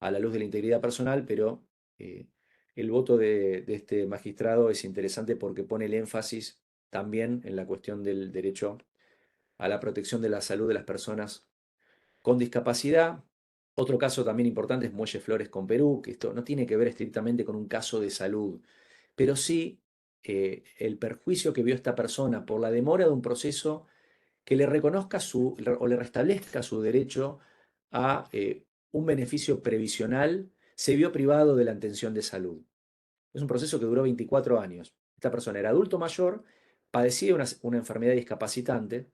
a la luz de la integridad personal, pero eh, el voto de este magistrado es interesante porque pone el énfasis también en la cuestión del derecho a la protección de la salud de las personas con discapacidad. Otro caso también importante es Muelle Flores con Perú, que esto no tiene que ver estrictamente con un caso de salud, pero sí el perjuicio que vio esta persona por la demora de un proceso que le reconozca o le restablezca su derecho a un beneficio previsional, se vio privado de la atención de salud. Es un proceso que duró 24 años. Esta persona era adulto mayor, padecía una enfermedad discapacitante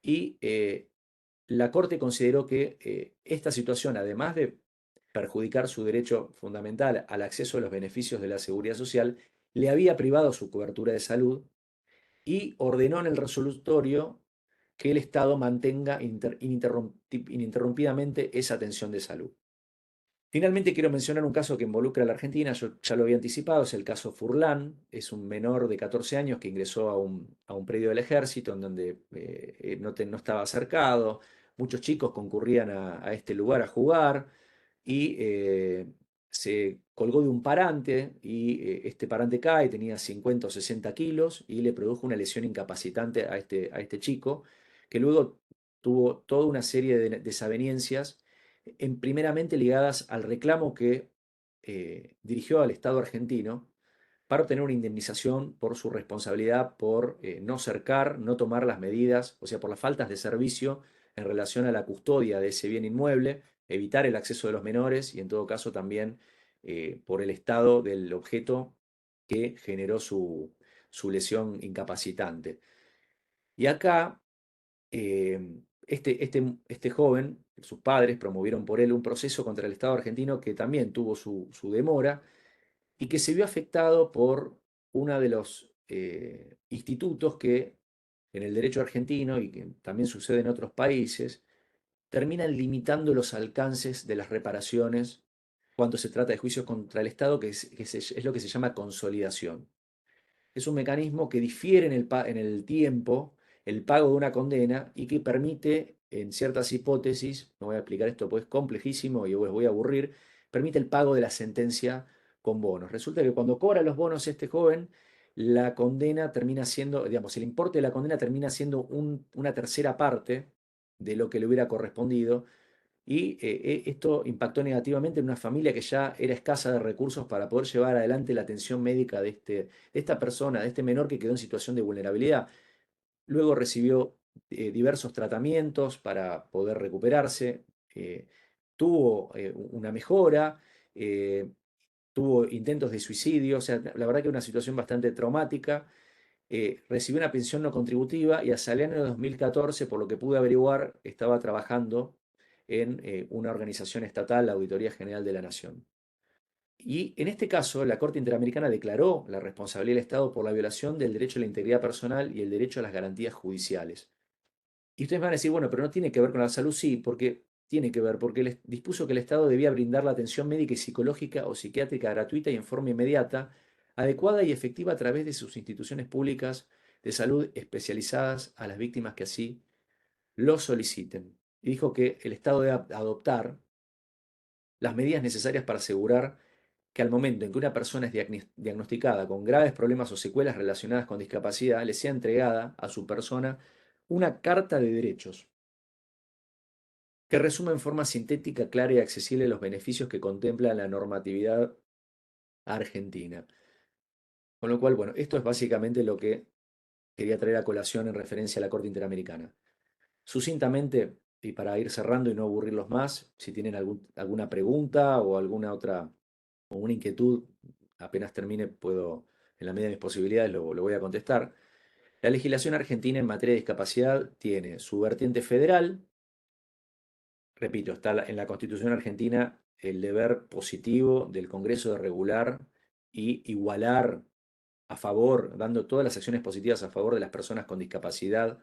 y la Corte consideró que esta situación, además de perjudicar su derecho fundamental al acceso a los beneficios de la seguridad social, le había privado su cobertura de salud y ordenó en el resolutorio que el Estado mantenga ininterrumpidamente esa atención de salud. Finalmente quiero mencionar un caso que involucra a la Argentina, yo ya lo había anticipado, es el caso Furlan, es un menor de 14 años que ingresó a un predio del ejército en donde no estaba cercado, muchos chicos concurrían a este lugar a jugar y se colgó de un parante y este parante cae, tenía 50 o 60 kilos y le produjo una lesión incapacitante a este chico, que luego tuvo toda una serie de desavenencias primeramente ligadas al reclamo que dirigió al Estado argentino para obtener una indemnización por su responsabilidad por no cercar, no tomar las medidas, o sea, por las faltas de servicio en relación a la custodia de ese bien inmueble, evitar el acceso de los menores y en todo caso también por el estado del objeto que generó su lesión incapacitante. Y acá este joven, sus padres promovieron por él un proceso contra el Estado argentino que también tuvo su demora y que se vio afectado por uno de los institutos que en el derecho argentino y que también sucede en otros países, terminan limitando los alcances de las reparaciones cuando se trata de juicios contra el Estado, es lo que se llama consolidación. Es un mecanismo que difiere en el tiempo el pago de una condena y que permite, en ciertas hipótesis, no voy a explicar esto pues es complejísimo y os voy a aburrir, permite el pago de la sentencia con bonos. Resulta que cuando cobra los bonos este joven, la condena termina siendo, digamos, el importe de la condena termina siendo una tercera parte de lo que le hubiera correspondido y esto impactó negativamente en una familia que ya era escasa de recursos para poder llevar adelante la atención médica de esta persona, de este menor que quedó en situación de vulnerabilidad. Luego recibió diversos tratamientos para poder recuperarse, tuvo una mejora, eh, tuvo intentos de suicidio, o sea, la verdad que una situación bastante traumática. Recibió una pensión no contributiva y hasta el año 2014, por lo que pude averiguar, estaba trabajando en una organización estatal, la Auditoría General de la Nación. Y en este caso, la Corte Interamericana declaró la responsabilidad del Estado por la violación del derecho a la integridad personal y el derecho a las garantías judiciales. Y ustedes van a decir, bueno, pero no tiene que ver con la salud, sí, porque tiene que ver, porque dispuso que el Estado debía brindar la atención médica y psicológica o psiquiátrica gratuita y en forma inmediata, adecuada y efectiva a través de sus instituciones públicas de salud especializadas a las víctimas que así lo soliciten. Y dijo que el Estado debe adoptar las medidas necesarias para asegurar que al momento en que una persona es diagnosticada con graves problemas o secuelas relacionadas con discapacidad, le sea entregada a su persona una carta de derechos que resume en forma sintética, clara y accesible los beneficios que contempla la normatividad argentina. Con lo cual, bueno, esto es básicamente lo que quería traer a colación en referencia a la Corte Interamericana. Sucintamente, y para ir cerrando y no aburrirlos más, si tienen alguna pregunta o alguna otra o una inquietud, apenas termine, puedo, en la medida de mis posibilidades, lo voy a contestar. La legislación argentina en materia de discapacidad tiene su vertiente federal, repito, está en la Constitución argentina el deber positivo del Congreso de regular y igualar a favor, dando todas las acciones positivas a favor de las personas con discapacidad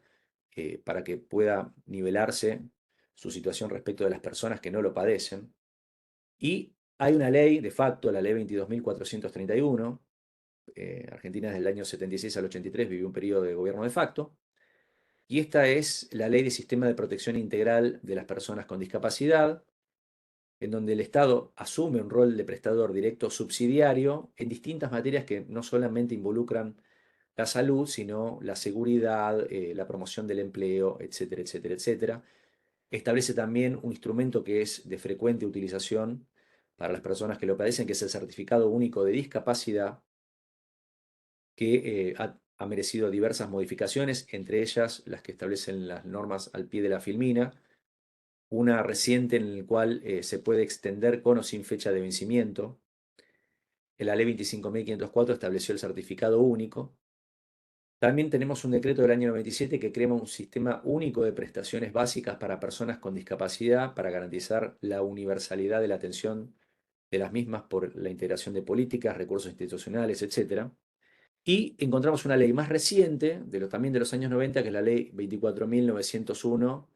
para que pueda nivelarse su situación respecto de las personas que no lo padecen. Y hay una ley, de facto, la ley 22.431. Argentina desde el año 76 al 83 vivió un periodo de gobierno de facto. Y esta es la ley de Sistema de Protección Integral de las Personas con Discapacidad, en donde el Estado asume un rol de prestador directo subsidiario en distintas materias que no solamente involucran la salud, sino la seguridad, la promoción del empleo, etcétera, etcétera, etcétera. Establece también un instrumento que es de frecuente utilización para las personas que lo padecen, que es el Certificado Único de Discapacidad, que ha merecido diversas modificaciones, entre ellas las que establecen las normas al pie de la filmina, una reciente en la cual se puede extender con o sin fecha de vencimiento. En la ley 25.504 estableció el certificado único. También tenemos un decreto del año 97 que crea un sistema único de prestaciones básicas para personas con discapacidad para garantizar la universalidad de la atención de las mismas por la integración de políticas, recursos institucionales, etc. Y encontramos una ley más reciente, también de los años 90, que es la ley 24.901,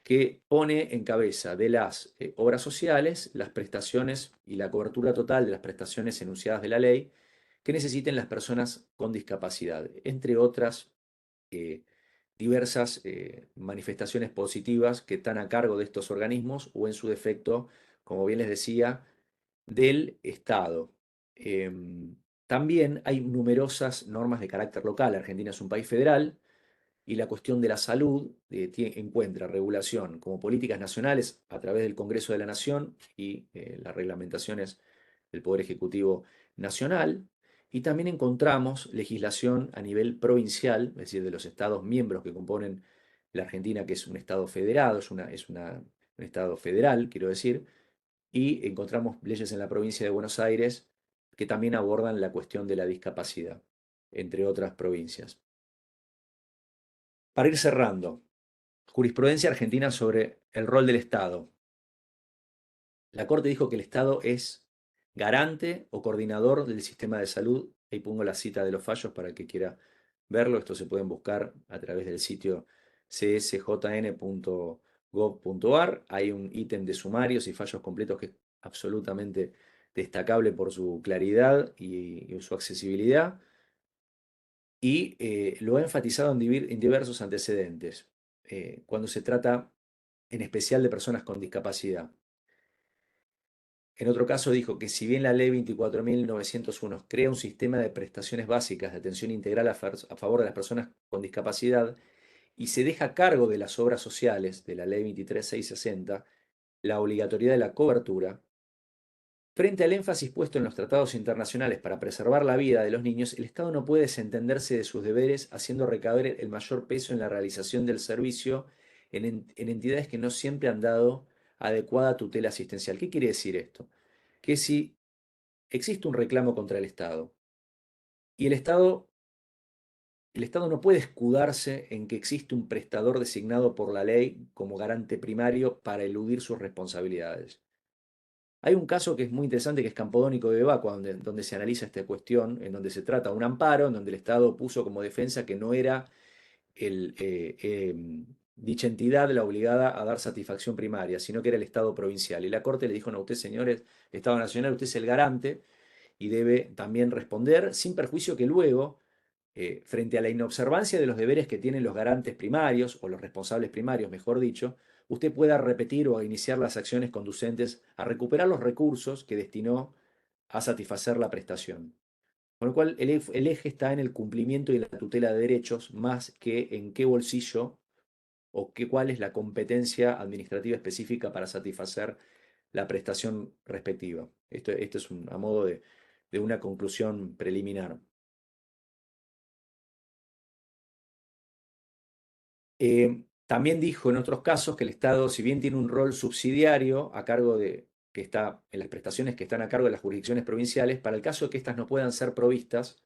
que pone en cabeza de las obras sociales las prestaciones y la cobertura total de las prestaciones enunciadas de la ley que necesiten las personas con discapacidad, entre otras diversas manifestaciones positivas que están a cargo de estos organismos o en su defecto, como bien les decía, del Estado. También hay numerosas normas de carácter local. Argentina es un país federal y la cuestión de la salud encuentra regulación como políticas nacionales a través del Congreso de la Nación y las reglamentaciones del Poder Ejecutivo Nacional. Y también encontramos legislación a nivel provincial, es decir, de los estados miembros que componen la Argentina, que es un estado federado, un estado federal, quiero decir, y encontramos leyes en la provincia de Buenos Aires que también abordan la cuestión de la discapacidad, entre otras provincias. Para ir cerrando, jurisprudencia argentina sobre el rol del Estado. La Corte dijo que el Estado es garante o coordinador del sistema de salud. Ahí pongo la cita de los fallos para el que quiera verlo. Esto se pueden buscar a través del sitio csjn.gov.ar. Hay un ítem de sumarios y fallos completos que es absolutamente destacable por su claridad y su accesibilidad. Y lo ha enfatizado en diversos antecedentes, cuando se trata en especial de personas con discapacidad. En otro caso dijo que si bien la ley 24.901 crea un sistema de prestaciones básicas de atención integral a favor de las personas con discapacidad y se deja a cargo de las obras sociales de la ley 23.660 la obligatoriedad de la cobertura, frente al énfasis puesto en los tratados internacionales para preservar la vida de los niños, el Estado no puede desentenderse de sus deberes haciendo recaer el mayor peso en la realización del servicio en entidades que no siempre han dado adecuada tutela asistencial. ¿Qué quiere decir esto? Que si existe un reclamo contra el Estado y el Estado no puede escudarse en que existe un prestador designado por la ley como garante primario para eludir sus responsabilidades. Hay un caso que es muy interesante, que es Campodónico de Bebacua, donde se analiza esta cuestión, en donde se trata un amparo, en donde el Estado puso como defensa que no era dicha entidad la obligada a dar satisfacción primaria, sino que era el Estado provincial. Y la Corte le dijo, no, usted, señores, Estado Nacional, usted es el garante y debe también responder, sin perjuicio que luego, frente a la inobservancia de los deberes que tienen los garantes primarios, o los responsables primarios, mejor dicho, usted pueda repetir o iniciar las acciones conducentes a recuperar los recursos que destinó a satisfacer la prestación. Con lo cual, el eje está en el cumplimiento y la tutela de derechos más que en qué bolsillo o cuál es la competencia administrativa específica para satisfacer la prestación respectiva. Esto es a modo de una conclusión preliminar. También dijo en otros casos que el Estado, si bien tiene un rol subsidiario a cargo que está en las prestaciones que están a cargo de las jurisdicciones provinciales, para el caso de que éstas no puedan ser provistas,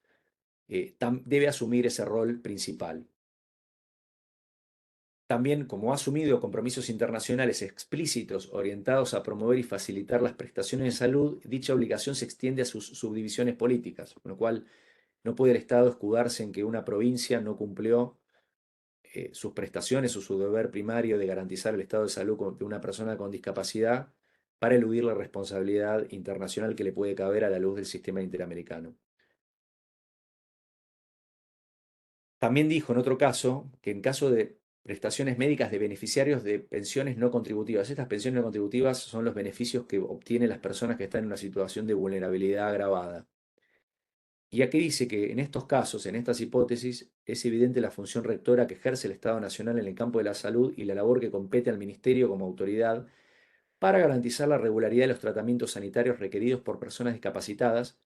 debe asumir ese rol principal. También, como ha asumido compromisos internacionales explícitos orientados a promover y facilitar las prestaciones de salud, dicha obligación se extiende a sus subdivisiones políticas, con lo cual no puede el Estado escudarse en que una provincia no cumplió sus prestaciones o su deber primario de garantizar el estado de salud de una persona con discapacidad para eludir la responsabilidad internacional que le puede caber a la luz del sistema interamericano. También dijo en otro caso que en caso de prestaciones médicas de beneficiarios de pensiones no contributivas, estas pensiones no contributivas son los beneficios que obtienen las personas que están en una situación de vulnerabilidad agravada. Y aquí dice que en estos casos, en estas hipótesis, es evidente la función rectora que ejerce el Estado Nacional en el campo de la salud y la labor que compete al Ministerio como autoridad para garantizar la regularidad de los tratamientos sanitarios requeridos por personas discapacitadas,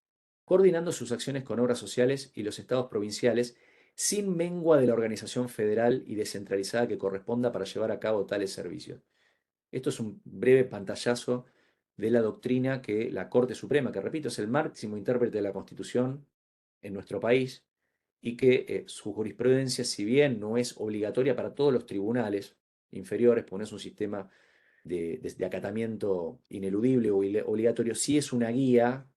coordinando sus acciones con obras sociales y los estados provinciales, sin mengua de la organización federal y descentralizada que corresponda para llevar a cabo tales servicios. Esto es un breve pantallazo de la doctrina que la Corte Suprema, que repito, es el máximo intérprete de la Constitución en nuestro país, y que su jurisprudencia, si bien no es obligatoria para todos los tribunales inferiores, porque no es un sistema de acatamiento ineludible o obligatorio, sí es una guía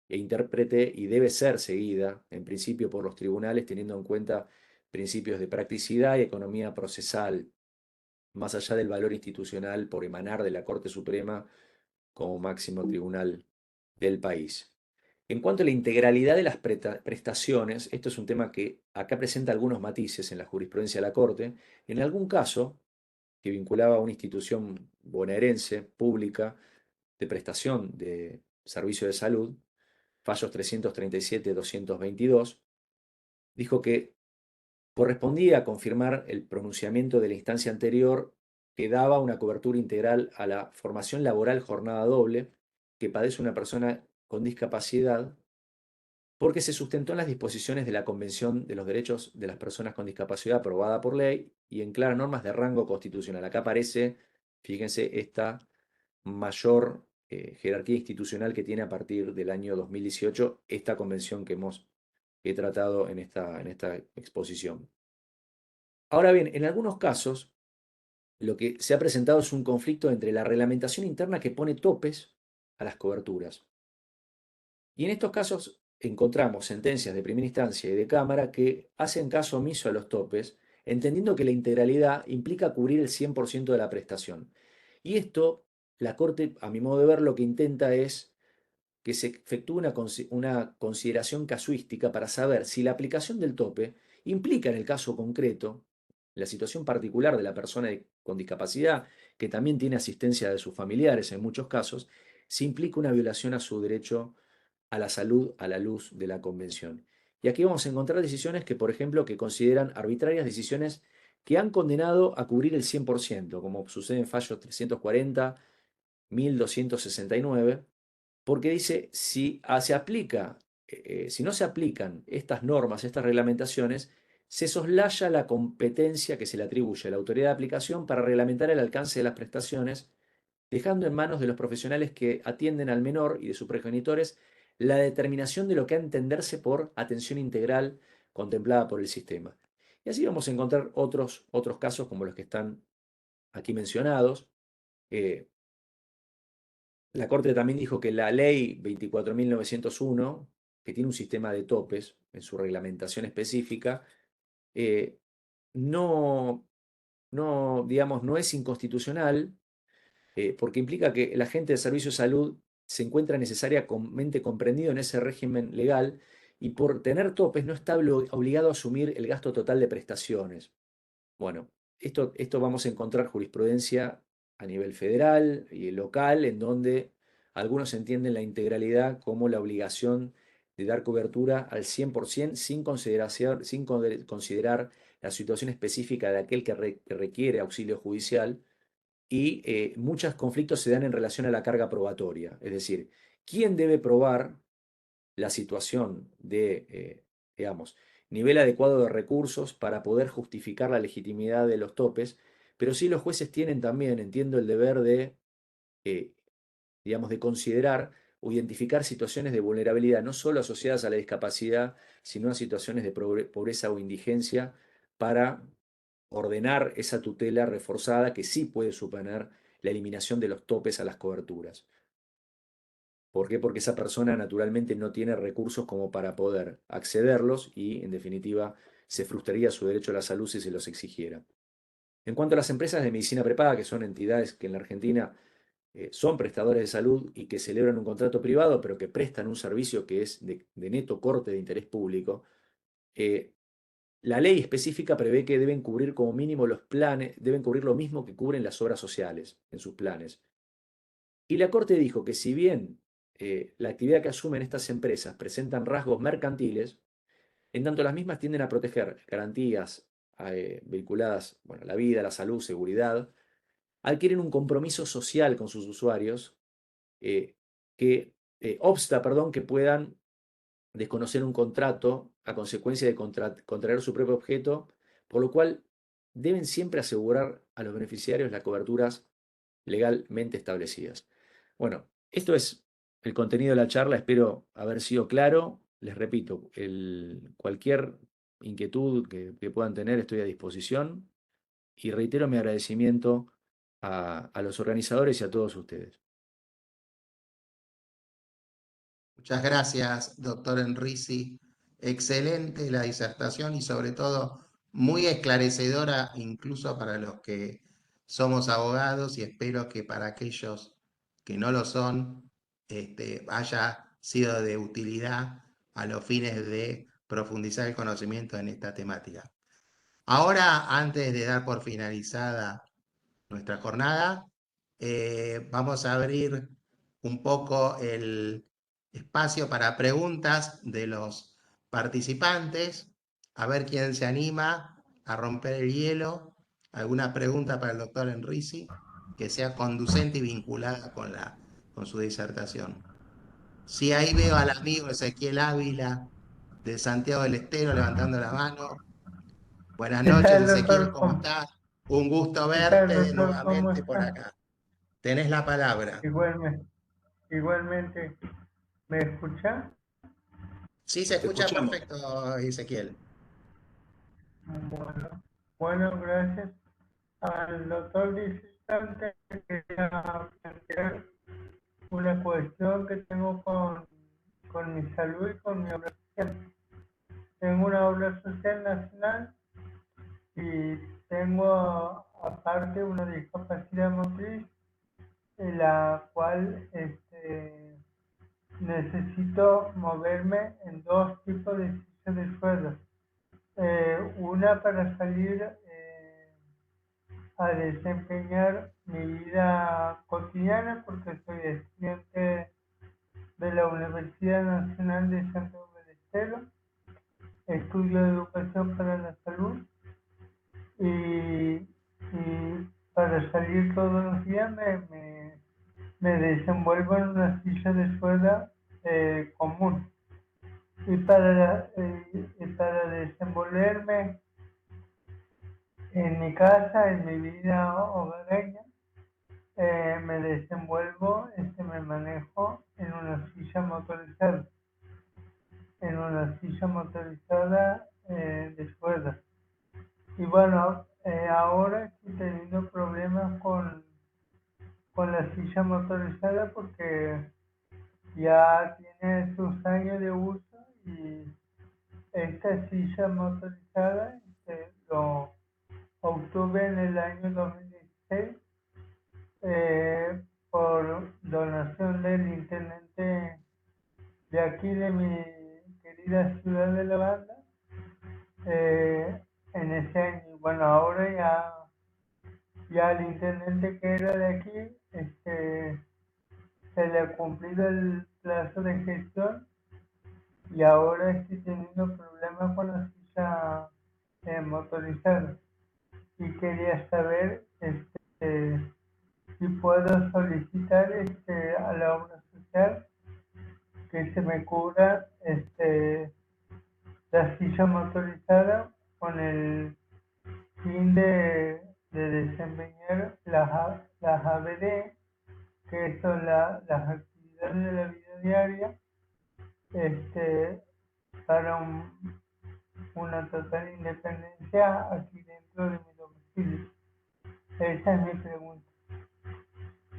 e intérprete y debe ser seguida, en principio, por los tribunales, teniendo en cuenta principios de practicidad y economía procesal, más allá del valor institucional por emanar de la Corte Suprema como máximo tribunal del país. En cuanto a la integralidad de las prestaciones, esto es un tema que acá presenta algunos matices en la jurisprudencia de la Corte. En algún caso que vinculaba a una institución bonaerense pública de prestación de servicio de salud, fallos 337-222, dijo que correspondía confirmar el pronunciamiento de la instancia anterior que daba una cobertura integral a la formación laboral jornada doble que padece una persona con discapacidad, porque se sustentó en las disposiciones de la Convención de los Derechos de las Personas con Discapacidad aprobada por ley y en claras normas de rango constitucional. Acá aparece, fíjense, esta mayor jerarquía institucional que tiene a partir del año 2018 esta convención que he tratado en esta exposición. Ahora bien, en algunos casos, lo que se ha presentado es un conflicto entre la reglamentación interna que pone topes a las coberturas. Y en estos casos encontramos sentencias de primera instancia y de Cámara que hacen caso omiso a los topes, entendiendo que la integralidad implica cubrir el 100% de la prestación. Y esto, la Corte, a mi modo de ver, lo que intenta es que se efectúe una consideración casuística para saber si la aplicación del tope implica en el caso concreto, la situación particular de la persona con discapacidad, que también tiene asistencia de sus familiares en muchos casos, si implica una violación a su derecho a la salud a la luz de la Convención. Y aquí vamos a encontrar decisiones que, por ejemplo, que consideran arbitrarias decisiones que han condenado a cubrir el 100%, como sucede en fallos 340, 1269, porque dice, si se aplica, si no se aplican estas normas, estas reglamentaciones, se soslaya la competencia que se le atribuye a la autoridad de aplicación para reglamentar el alcance de las prestaciones, dejando en manos de los profesionales que atienden al menor y de sus progenitores la determinación de lo que ha entenderse por atención integral contemplada por el sistema. Y así vamos a encontrar otros casos como los que están aquí mencionados. La Corte también dijo que la ley 24.901, que tiene un sistema de topes en su reglamentación específica, no, digamos, no es inconstitucional, porque implica que el agente de servicio de salud se encuentra necesariamente comprendido en ese régimen legal y por tener topes no está obligado a asumir el gasto total de prestaciones. Bueno, esto vamos a encontrar jurisprudencia a nivel federal y local, en donde algunos entienden la integralidad como la obligación de dar cobertura al 100% sin considerar la situación específica de aquel que requiere auxilio judicial, y muchos conflictos se dan en relación a la carga probatoria, es decir, ¿quién debe probar la situación de, digamos, nivel adecuado de recursos para poder justificar la legitimidad de los topes? Pero sí los jueces tienen también, entiendo, el deber de, eh, digamos, de considerar o identificar situaciones de vulnerabilidad, no solo asociadas a la discapacidad, sino a situaciones de pobreza o indigencia, para ordenar esa tutela reforzada que sí puede suponer la eliminación de los topes a las coberturas. ¿Por qué? Porque esa persona naturalmente no tiene recursos como para poder accederlos y, en definitiva, se frustraría su derecho a la salud si se los exigiera. En cuanto a las empresas de medicina prepaga, que son entidades que en la Argentina son prestadores de salud y que celebran un contrato privado, pero que prestan un servicio que es de neto corte de interés público, la ley específica prevé que deben cubrir como mínimo los planes, deben cubrir lo mismo que cubren las obras sociales en sus planes. Y la Corte dijo que si bien la actividad que asumen estas empresas presentan rasgos mercantiles, en tanto las mismas tienden a proteger garantías vinculadas, bueno, a la vida, la salud, seguridad, adquieren un compromiso social con sus usuarios que obsta, perdón, que puedan desconocer un contrato a consecuencia de contraer su propio objeto, por lo cual deben siempre asegurar a los beneficiarios las coberturas legalmente establecidas. Bueno, esto es el contenido de la charla, espero haber sido claro. Les repito, cualquier inquietud que puedan tener, estoy a disposición y reitero mi agradecimiento a los organizadores y a todos ustedes. Muchas gracias, doctor Enrisi. Excelente la disertación y sobre todo muy esclarecedora incluso para los que somos abogados y espero que para aquellos que no lo son haya sido de utilidad a los fines de profundizar el conocimiento en esta temática. Ahora, antes de dar por finalizada nuestra jornada, vamos a abrir un poco el espacio para preguntas de los participantes, a ver quién se anima a romper el hielo. ¿Alguna pregunta para el doctor Enrisi que sea conducente y vinculada con su disertación? Sí, ahí veo al amigo Ezequiel Ávila de Santiago del Estero levantando la mano. Buenas ¿Qué noches, tal, Ezequiel, doctor? ¿cómo estás? Un gusto ¿Qué tal, verte doctor? ¿Cómo nuevamente por está? acá. Tenés la palabra. Igualmente, ¿me escucha? Sí, se Te escucha escuchamos. perfecto, Ezequiel. Bueno, gracias al doctor visitante que quería plantear una cuestión que tengo con mi salud y con mi obra social. Tengo una obra social nacional y tengo aparte una discapacidad motriz en la cual necesito moverme en dos tipos de sillas de ruedas. Una para salir a desempeñar mi vida cotidiana porque soy estudiante de la Universidad Nacional de Santiago del Estero, estudio educación para la salud y para salir todos los días me desenvuelvo en una silla de rueda común. Y para desenvolverme en mi casa, en mi vida hogareña, me desenvuelvo, me manejo en una silla motorizada de ruedas. Y bueno, ahora estoy teniendo problemas con la silla motorizada porque ya tiene sus años de uso y esta silla motorizada lo obtuve en el año 2016 por donación del intendente de aquí de mi querida ciudad de La Banda en ese año. Bueno, ahora ya el intendente que era de aquí se le ha cumplido el plazo de gestión y ahora estoy teniendo problemas con la silla motorizada y quería saber si puedo solicitar a la obra social que se me cubra la silla motorizada con el fin de desempeñar las ABD, que son las actividades de la vida diaria, para una total independencia aquí dentro de mi domicilio. Esa es mi pregunta.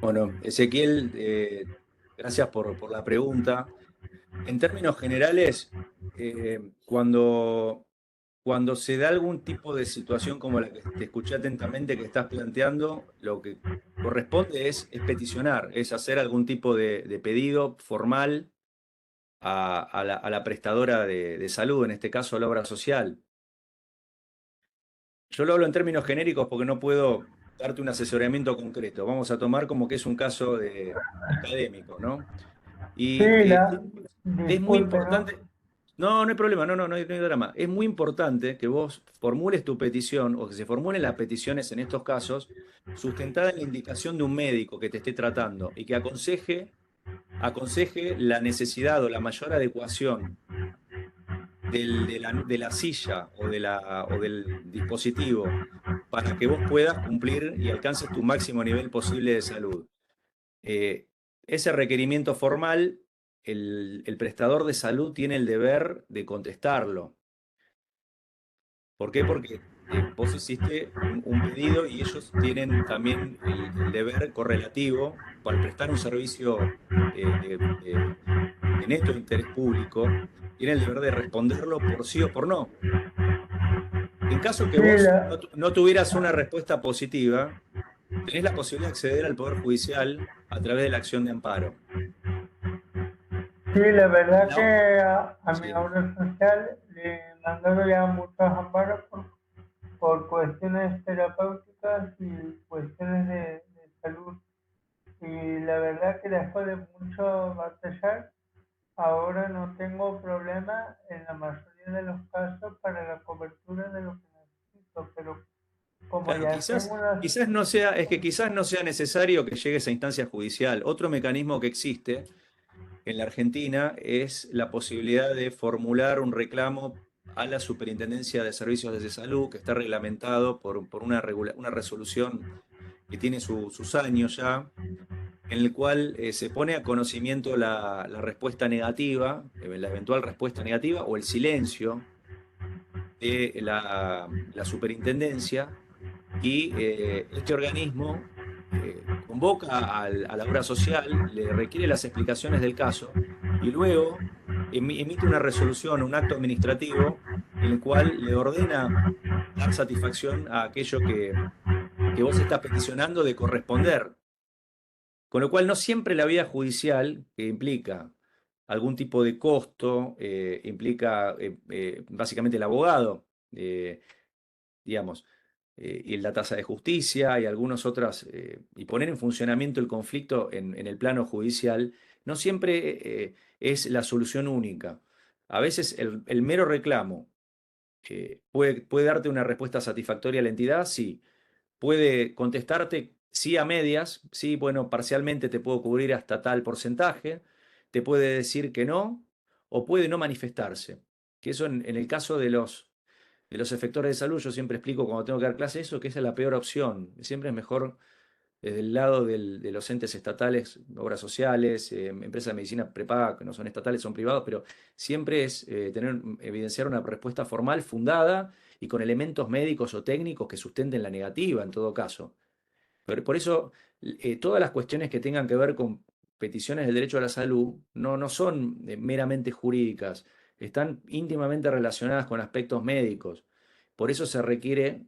Bueno, Ezequiel, gracias por la pregunta. En términos generales, cuando se da algún tipo de situación como la que te escuché atentamente que estás planteando, lo que corresponde es peticionar, es hacer algún tipo de pedido formal a la prestadora de salud, en este caso a la obra social. Yo lo hablo en términos genéricos porque no puedo darte un asesoramiento concreto. Vamos a tomar como que es un caso académico, ¿no? Sí, Y es muy disculpe, ¿no? importante, no hay problema, no hay drama. Es muy importante que vos formules tu petición o que se formulen las peticiones en estos casos sustentada en la indicación de un médico que te esté tratando y que aconseje la necesidad o la mayor adecuación de la silla o del dispositivo para que vos puedas cumplir y alcances tu máximo nivel posible de salud. Eh, Ese requerimiento formal, el prestador de salud tiene el deber de contestarlo. ¿Por qué? Porque vos hiciste un pedido y ellos tienen también el deber correlativo para prestar un servicio de neto interés público, tienen el deber de responderlo por sí o por no. En caso que Sí, vos no tuvieras una respuesta positiva, tenés la posibilidad de acceder al Poder Judicial a través de la acción de amparo. sí, la verdad que No. a mi Sí. obra social le mandaron ya muchos amparos por cuestiones terapéuticas y cuestiones de salud. Y la verdad que después de mucho batallar, ahora no tengo problema en la mayoría de los casos para la cobertura de lo que necesito, pero como Claro, ya tengo una... quizás no sea, es que quizás no sea necesario que llegues a instancia judicial. Otro mecanismo que existe en la Argentina es la posibilidad de formular un reclamo a la Superintendencia de Servicios de Salud, que está reglamentado por una resolución que tiene sus años ya, en el cual se pone a conocimiento la respuesta negativa, la eventual respuesta negativa o el silencio de la superintendencia y este organismo convoca a la obra social, le requiere las explicaciones del caso y luego emite una resolución, un acto administrativo en el cual le ordena dar satisfacción a aquello que vos estás peticionando de corresponder. Con lo cual no siempre la vía judicial, que implica algún tipo de costo, implica básicamente el abogado, digamos, y la tasa de justicia y algunas otras, y poner en funcionamiento el conflicto en el plano judicial, no siempre es la solución única. A veces el mero reclamo puede darte una respuesta satisfactoria a la entidad, sí. Puede contestarte sí a medias, sí, bueno, parcialmente te puedo cubrir hasta tal porcentaje, te puede decir que no, o puede no manifestarse. Que eso en el caso de los efectores de salud, yo siempre explico cuando tengo que dar clase eso, que esa es la peor opción. Siempre es mejor desde el lado de los entes estatales, obras sociales, empresas de medicina prepaga, que no son estatales, son privados, pero siempre es evidenciar una respuesta formal, fundada y con elementos médicos o técnicos que sustenten la negativa en todo caso. Pero por eso, todas las cuestiones que tengan que ver con peticiones del derecho a la salud no son meramente jurídicas, están íntimamente relacionadas con aspectos médicos. Por eso se requiere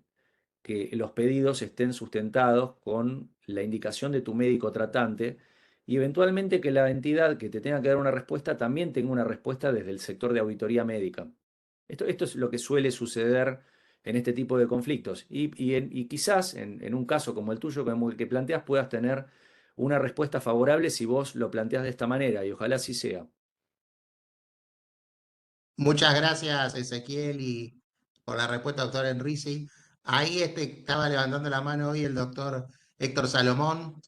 que los pedidos estén sustentados con la indicación de tu médico tratante y eventualmente que la entidad que te tenga que dar una respuesta también tenga una respuesta desde el sector de auditoría médica. Esto es lo que suele suceder en este tipo de conflictos y quizás en un caso como el tuyo, como el que planteas, puedas tener una respuesta favorable si vos lo planteas de esta manera y ojalá así sea. Muchas gracias, Ezequiel, y por la respuesta, doctor Enrisi. Ahí estaba levantando la mano hoy el doctor Héctor Salomón.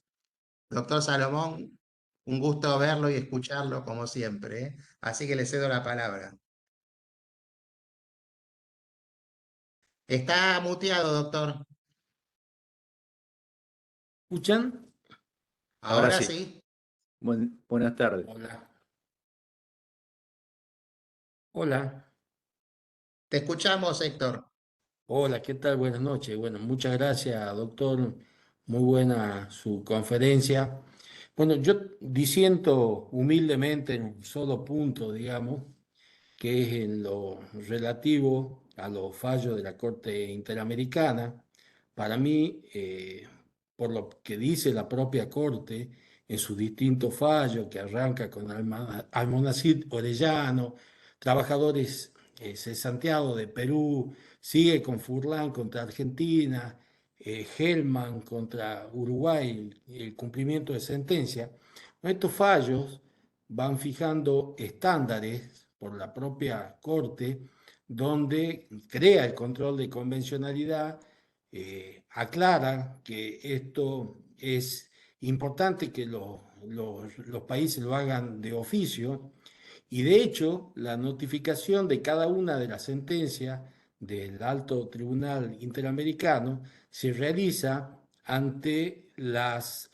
Doctor Salomón, un gusto verlo y escucharlo como siempre, ¿eh? Así que le cedo la palabra. Está muteado, doctor. ¿Escuchan? Ahora Ahora sí. sí. Buenas tardes. Hola. Hola. Te escuchamos, Héctor. Hola, ¿qué tal? Buenas noches. Bueno, muchas gracias, doctor. Muy buena su conferencia. Bueno, yo disiento humildemente en un solo punto, digamos, que es en lo relativo a los fallos de la Corte Interamericana. Para mí, por lo que dice la propia Corte en sus distintos fallos, que arranca con Almonacid Orellano, trabajadores cesanteados de Perú, sigue con Furlan contra Argentina, Hellman contra Uruguay, el cumplimiento de sentencia. Estos fallos van fijando estándares por la propia Corte, donde crea el control de convencionalidad, aclara que esto es importante que los países lo hagan de oficio, y de hecho la notificación de cada una de las sentencias del Alto Tribunal Interamericano se realiza ante las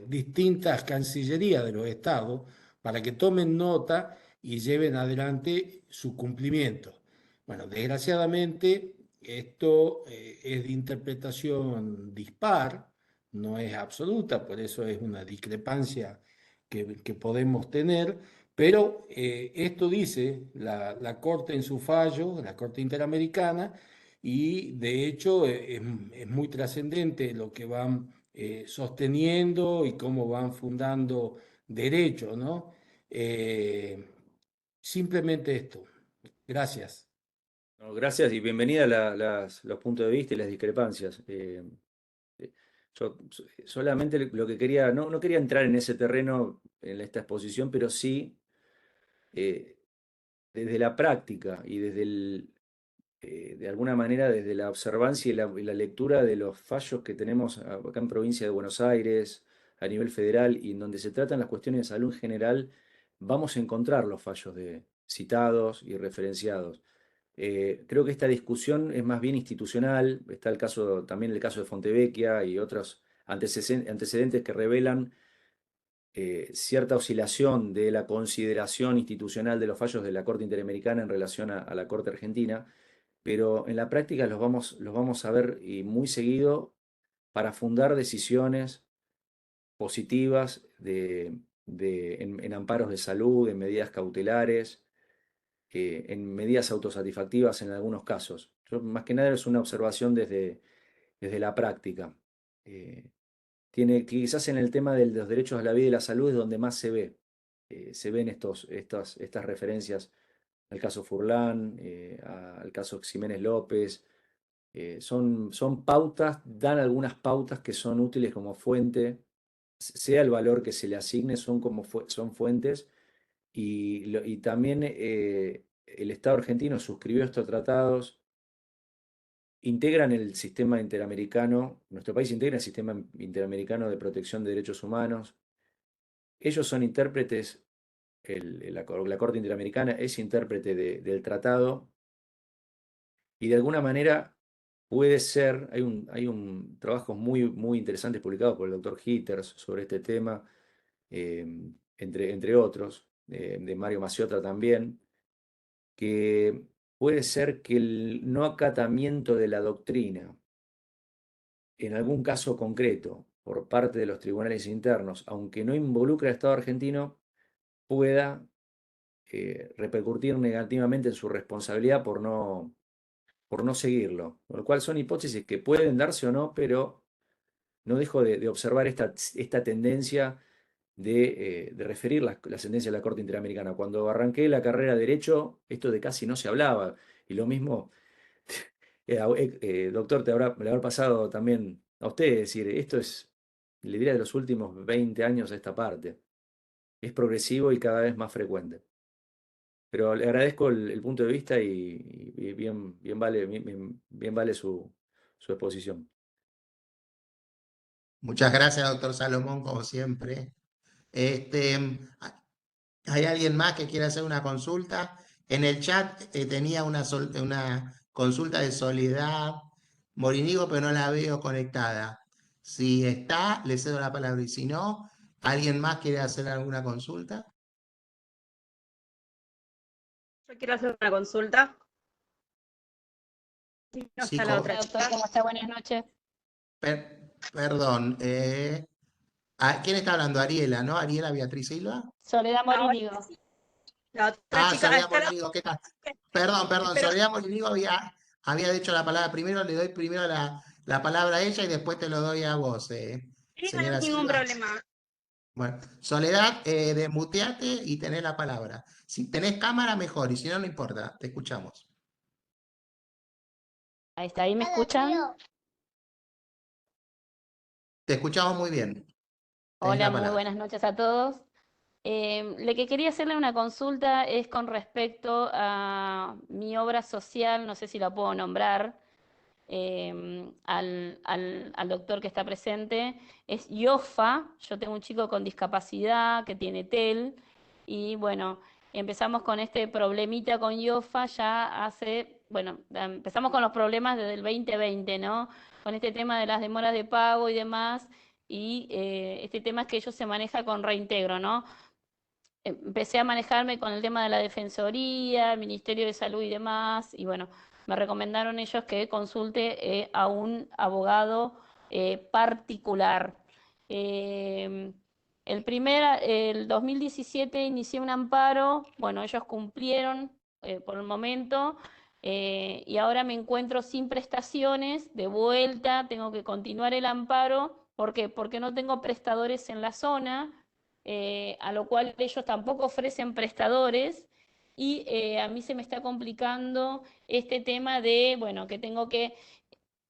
distintas cancillerías de los estados para que tomen nota y lleven adelante su cumplimiento. Bueno, desgraciadamente esto es de interpretación dispar, no es absoluta, por eso es una discrepancia que podemos tener, pero esto dice la Corte en su fallo, la Corte Interamericana, y de hecho es muy trascendente lo que van sosteniendo y cómo van fundando derechos, ¿no? Eh, Simplemente esto. Gracias. No, gracias y bienvenida a los puntos de vista y las discrepancias. Eh, yo solamente lo que quería, no quería entrar en ese terreno en esta exposición, pero sí eh, desde la práctica y de alguna manera desde la observancia y la lectura de los fallos que tenemos acá en provincia de Buenos Aires, a nivel federal, y en donde se tratan las cuestiones de salud en general, vamos a encontrar los fallos citados y referenciados. Creo que esta discusión es más bien institucional, está también el caso de Fontevecchia y otros antecedentes que revelan cierta oscilación de la consideración institucional de los fallos de la Corte Interamericana en relación a la Corte Argentina, pero en la práctica los vamos a ver y muy seguido para fundar decisiones positivas en amparos de salud, en medidas cautelares, en medidas autosatisfactivas en algunos casos. Yo, más que nada es una observación desde la práctica. Eh, Quizás en el tema de los derechos a la vida y la salud es donde más se ve. Se ven estas referencias al caso Furlan, al caso Ximénez López. Son pautas, dan algunas pautas que son útiles como fuente, sea el valor que se le asigne, son fuentes. Y también el Estado argentino suscribió estos tratados, integran el sistema interamericano, nuestro país integra el sistema interamericano de protección de derechos humanos. Ellos son intérpretes, la Corte Interamericana es intérprete del tratado y de alguna manera puede ser, hay un trabajo muy interesante publicado por el doctor Hitters sobre este tema, entre otros, de Mario Maciotra también, que puede ser que el no acatamiento de la doctrina, en algún caso concreto, por parte de los tribunales internos, aunque no involucre al Estado argentino, pueda repercutir negativamente en su responsabilidad por no seguirlo. Con lo cual son hipótesis que pueden darse o no, pero no dejo de observar esta tendencia de referir la sentencia de la Corte Interamericana. Cuando arranqué la carrera de Derecho, esto de casi no se hablaba. Y lo mismo, doctor, le habrá pasado también a usted, es decir, esto es, le diría, de los últimos 20 años a esta parte. Es progresivo y cada vez más frecuente. Pero le agradezco el punto de vista y bien vale su exposición. Muchas gracias, doctor Salomón, como siempre. ¿Hay alguien más que quiera hacer una consulta? En el chat tenía una consulta de Soledad Morinigo, pero no la veo conectada. Si está, le cedo la palabra. Y si no, ¿alguien más quiere hacer alguna consulta? Yo quiero hacer una consulta. No está la otra Psico, chica. Doctor, ¿cómo está? Buenas noches. perdón, ¿quién está hablando? Ariela, ¿no? Ariela Beatriz Silva. Soledad Ahora Morínigo. sí, la otra chica. Soledad Está la Molinigo, ¿qué tal? Perdón, pero Soledad Molinigo había dicho la palabra primero, le doy primero la palabra a ella y después te lo doy a vos, sí, no hay señora ningún Silva. problema. Bueno, Soledad, desmuteate y tenés la palabra. Si tenés cámara, mejor, y si no, no importa, te escuchamos. Ahí está, ¿ahí me escuchan? Te escuchamos muy bien. Tenés Hola, la muy palabra. buenas noches a todos. Lo que quería hacerle una consulta es con respecto a mi obra social, no sé si la puedo nombrar, al doctor que está presente. Es IOFA, yo tengo un chico con discapacidad que tiene TEL y bueno, empezamos con este problemita con IOFA ya hace, bueno, empezamos con los problemas desde el 2020, ¿no? Con este tema de las demoras de pago y demás, y este tema es que ellos se maneja con reintegro, ¿no? Empecé a manejarme con el tema de la Defensoría, el Ministerio de Salud y demás, y bueno, me recomendaron ellos que consulte a un abogado particular. Eh, el 2017 inicié un amparo, bueno, ellos cumplieron por el momento, y ahora me encuentro sin prestaciones, de vuelta, tengo que continuar el amparo. ¿Por qué? Porque no tengo prestadores en la zona, a lo cual ellos tampoco ofrecen prestadores, y a mí se me está complicando este tema de, bueno, que tengo que,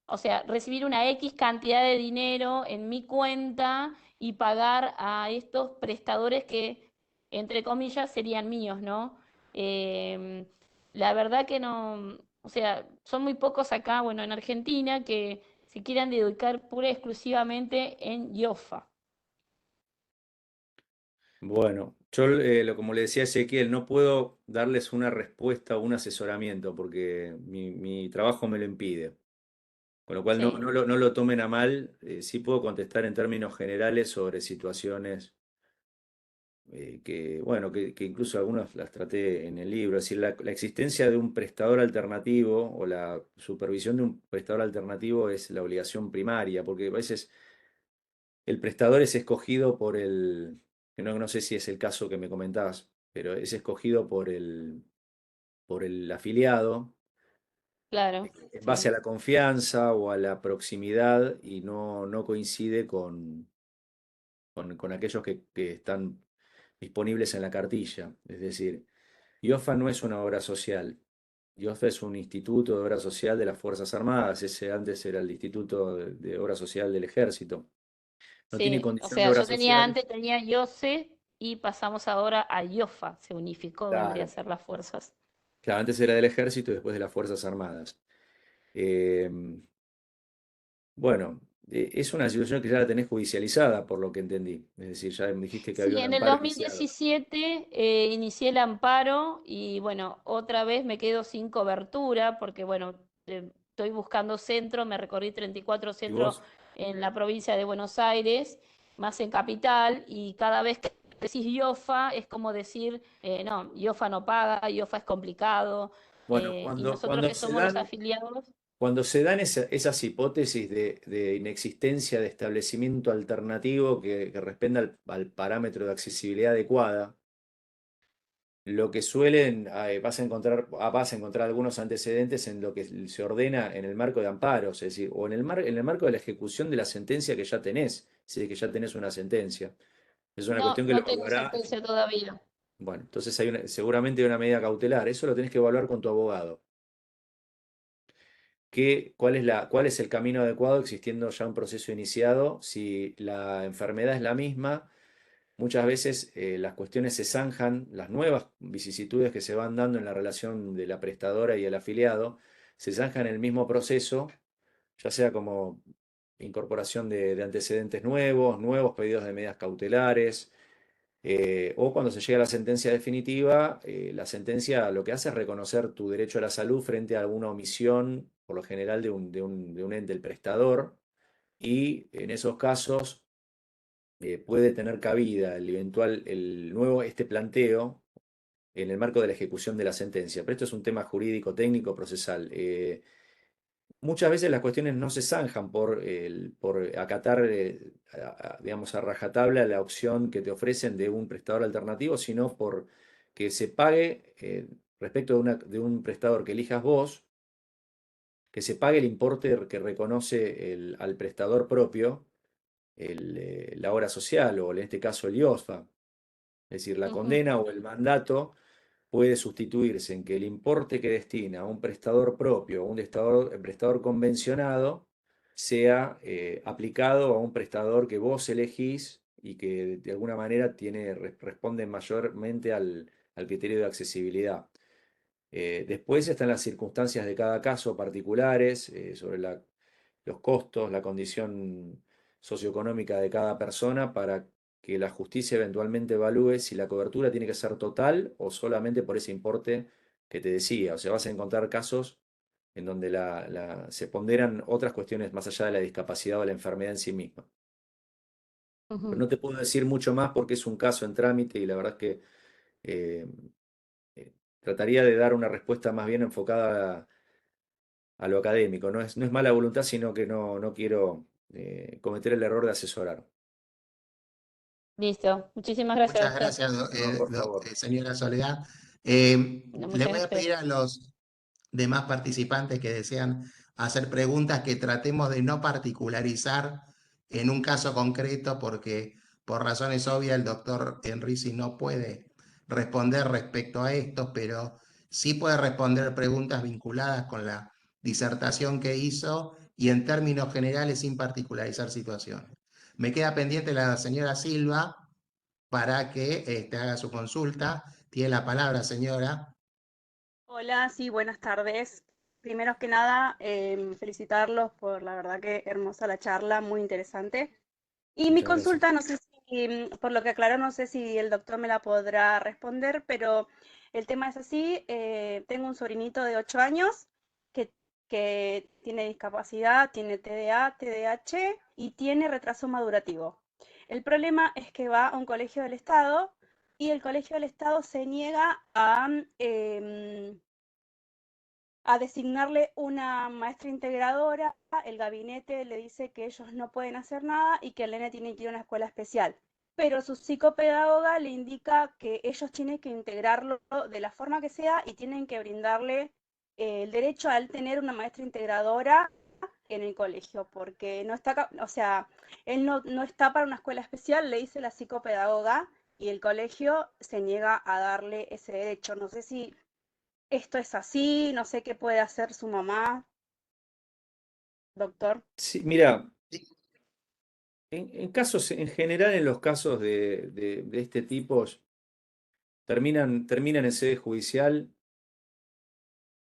o sea, recibir una X cantidad de dinero en mi cuenta y pagar a estos prestadores que, entre comillas, serían míos, ¿no? Eh, la verdad que no, o sea, son muy pocos acá, bueno, en Argentina, que se quieran dedicar pura y exclusivamente en IOFA. Bueno, yo, como le decía a Ezequiel, no puedo darles una respuesta o un asesoramiento porque mi trabajo me lo impide. Con lo cual Sí, no lo tomen a mal, sí puedo contestar en términos generales sobre situaciones que, bueno, que incluso algunas las traté en el libro. Es decir, la existencia de un prestador alternativo o la supervisión de un prestador alternativo es la obligación primaria, porque a veces el prestador es escogido por que no sé si es el caso que me comentabas, pero es escogido por el afiliado claro, en base a sí. la confianza o a la proximidad y no coincide con aquellos que están disponibles en la cartilla. Es decir, IOFA no es una obra social. IOFA es un instituto de obra social de las Fuerzas Armadas. Ese antes era el Instituto de Obra Social del Ejército. No tiene Sí, o condición de sea, obra yo tenía social. antes, tenía IOSE y pasamos ahora a IOFA, se unificó, vendría a Claro, ser las fuerzas. claro, antes era del Ejército y después de las Fuerzas Armadas. Eh, bueno, es una situación que ya la tenés judicializada, por lo que entendí. Es decir, ya me dijiste que había Sí, un en el amparo iniciado. 2017 inicié el amparo y bueno, otra vez me quedo sin cobertura porque bueno, estoy buscando centro, me recorrí 34 ¿Y centros vos? en la provincia de Buenos Aires, más en capital, y cada vez que decís IOFA es como decir, no, IOFA no paga, IOFA es complicado, Bueno, y nosotros que somos los afiliados, cuando se dan esas hipótesis de inexistencia de establecimiento alternativo que responda al parámetro de accesibilidad adecuada, lo que suelen, vas a encontrar algunos antecedentes en lo que se ordena en el marco de amparos, es decir, o en el marco de la ejecución de la sentencia que ya tenés, si es que ya tenés una sentencia. Es una no, cuestión que lo no tengo evaluará. sentencia todavía. Bueno, entonces seguramente hay una medida cautelar. Eso lo tenés que evaluar con tu abogado. Cuál es el camino adecuado existiendo ya un proceso iniciado? Si la enfermedad es la misma, muchas veces las cuestiones se zanjan, las nuevas vicisitudes que se van dando en la relación de la prestadora y el afiliado, se zanjan en el mismo proceso, ya sea como incorporación de antecedentes nuevos pedidos de medidas cautelares, o cuando se llega a la sentencia definitiva, la sentencia lo que hace es reconocer tu derecho a la salud frente a alguna omisión, por lo general de un ente, el prestador, y en esos casos puede tener cabida este planteo en el marco de la ejecución de la sentencia. Pero esto es un tema jurídico, técnico, procesal. muchas veces las cuestiones no se zanjan por acatar, digamos, a rajatabla la opción que te ofrecen de un prestador alternativo, sino por que se pague, respecto de un prestador que elijas vos, que se pague el importe que reconoce al prestador propio la obra social, o en este caso el IOSFA. Es decir, la Ujú. condena o el mandato puede sustituirse en que el importe que destina a un prestador propio o un prestador convencionado sea aplicado a un prestador que vos elegís y que de alguna manera responde mayormente al criterio de accesibilidad. Después están las circunstancias de cada caso particulares, sobre los costos, la condición socioeconómica de cada persona, para que la justicia eventualmente evalúe si la cobertura tiene que ser total o solamente por ese importe que te decía. O sea, vas a encontrar casos en donde se ponderan otras cuestiones más allá de la discapacidad o la enfermedad en sí misma. Pero no te puedo decir mucho más porque es un caso en trámite y la verdad es que eh, trataría de dar una respuesta más bien enfocada a lo académico. No es mala voluntad, sino que no quiero cometer el error de asesorar. Listo. Muchísimas gracias, Muchas doctor. gracias, No, por favor. señora Soledad. No, Le muchas voy a gracias. pedir a los demás participantes que desean hacer preguntas que tratemos de no particularizar en un caso concreto, porque por razones obvias el doctor Enrisi no puede responder respecto a esto, pero sí puede responder preguntas vinculadas con la disertación que hizo y en términos generales sin particularizar situaciones. Me queda pendiente la señora Silva para que haga su consulta. Tiene la palabra, señora. Hola, sí, buenas tardes. Primero que nada, felicitarlos por la verdad que hermosa la charla, muy interesante. Y mi Muchas gracias. consulta, no sé si, por lo que aclaró, no sé si el doctor me la podrá responder, pero el tema es así. Tengo un sobrinito de 8 años que, que tiene discapacidad, tiene TDA, TDAH y tiene retraso madurativo. El problema es que va a un colegio del Estado y el colegio del Estado se niega a designarle una maestra integradora. El gabinete le dice que ellos no pueden hacer nada y que el nene tiene que ir a una escuela especial. Pero su psicopedagoga le indica que ellos tienen que integrarlo de la forma que sea y tienen que brindarle el derecho a él tener una maestra integradora en el colegio, porque no está, o sea, él no está para una escuela especial, le dice la psicopedagoga, y el colegio se niega a darle ese derecho. No sé si esto es así, no sé qué puede hacer su mamá, doctor. Sí, mira, en general, en los casos de este tipo, terminan en sede judicial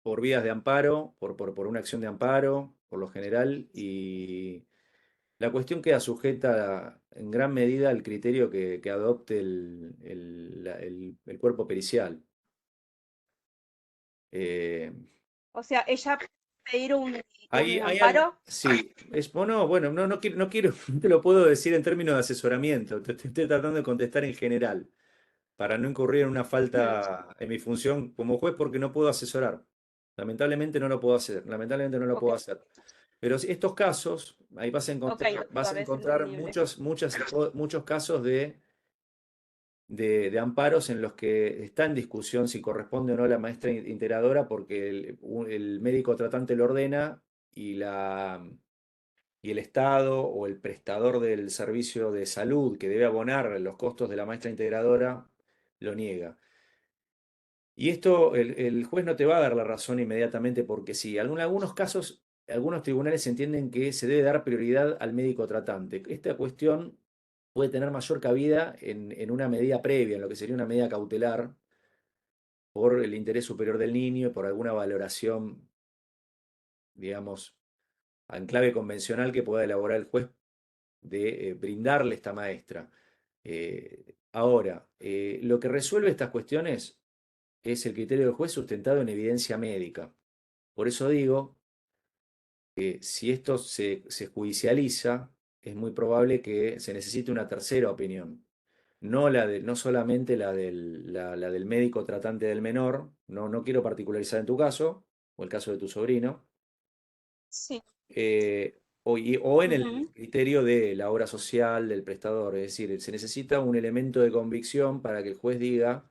por vías de amparo, por una acción de amparo, por lo general, y la cuestión queda sujeta en gran medida al criterio que adopte el cuerpo pericial. Eh, O sea, ella puede pedir Hay, un hay algo, amparo. sí, bueno, no quiero, no te lo puedo decir en términos de asesoramiento, te estoy tratando de contestar en general, para no incurrir en una Mm, falta en mi función como juez porque no puedo asesorar. Lamentablemente no lo puedo hacer, lamentablemente no lo ok, puedo hacer. Pero estos casos, ahí vas a ok, encontrar, vas a doctor, es encontrar entendible. muchos casos de amparos en los que está en discusión si corresponde o no la maestra integradora porque el médico tratante lo ordena y el Estado o el prestador del servicio de salud que debe abonar los costos de la maestra integradora lo niega. Y esto el juez no te va a dar la razón inmediatamente porque sí. En algunos casos, algunos tribunales entienden que se debe dar prioridad al médico tratante. Esta cuestión puede tener mayor cabida en una medida previa, en lo que sería una medida cautelar, por el interés superior del niño y por alguna valoración, digamos, en clave convencional que pueda elaborar el juez de brindarle esta maestra. Ahora, lo que resuelve estas cuestiones es el criterio del juez sustentado en evidencia médica. Por eso digo que si esto se judicializa, es muy probable que se necesite una tercera opinión. No solamente la del médico tratante del menor, no quiero particularizar en tu caso, o el caso de tu sobrino, Sí. O en el Ujú. criterio de la obra social del prestador. Es decir, se necesita un elemento de convicción para que el juez diga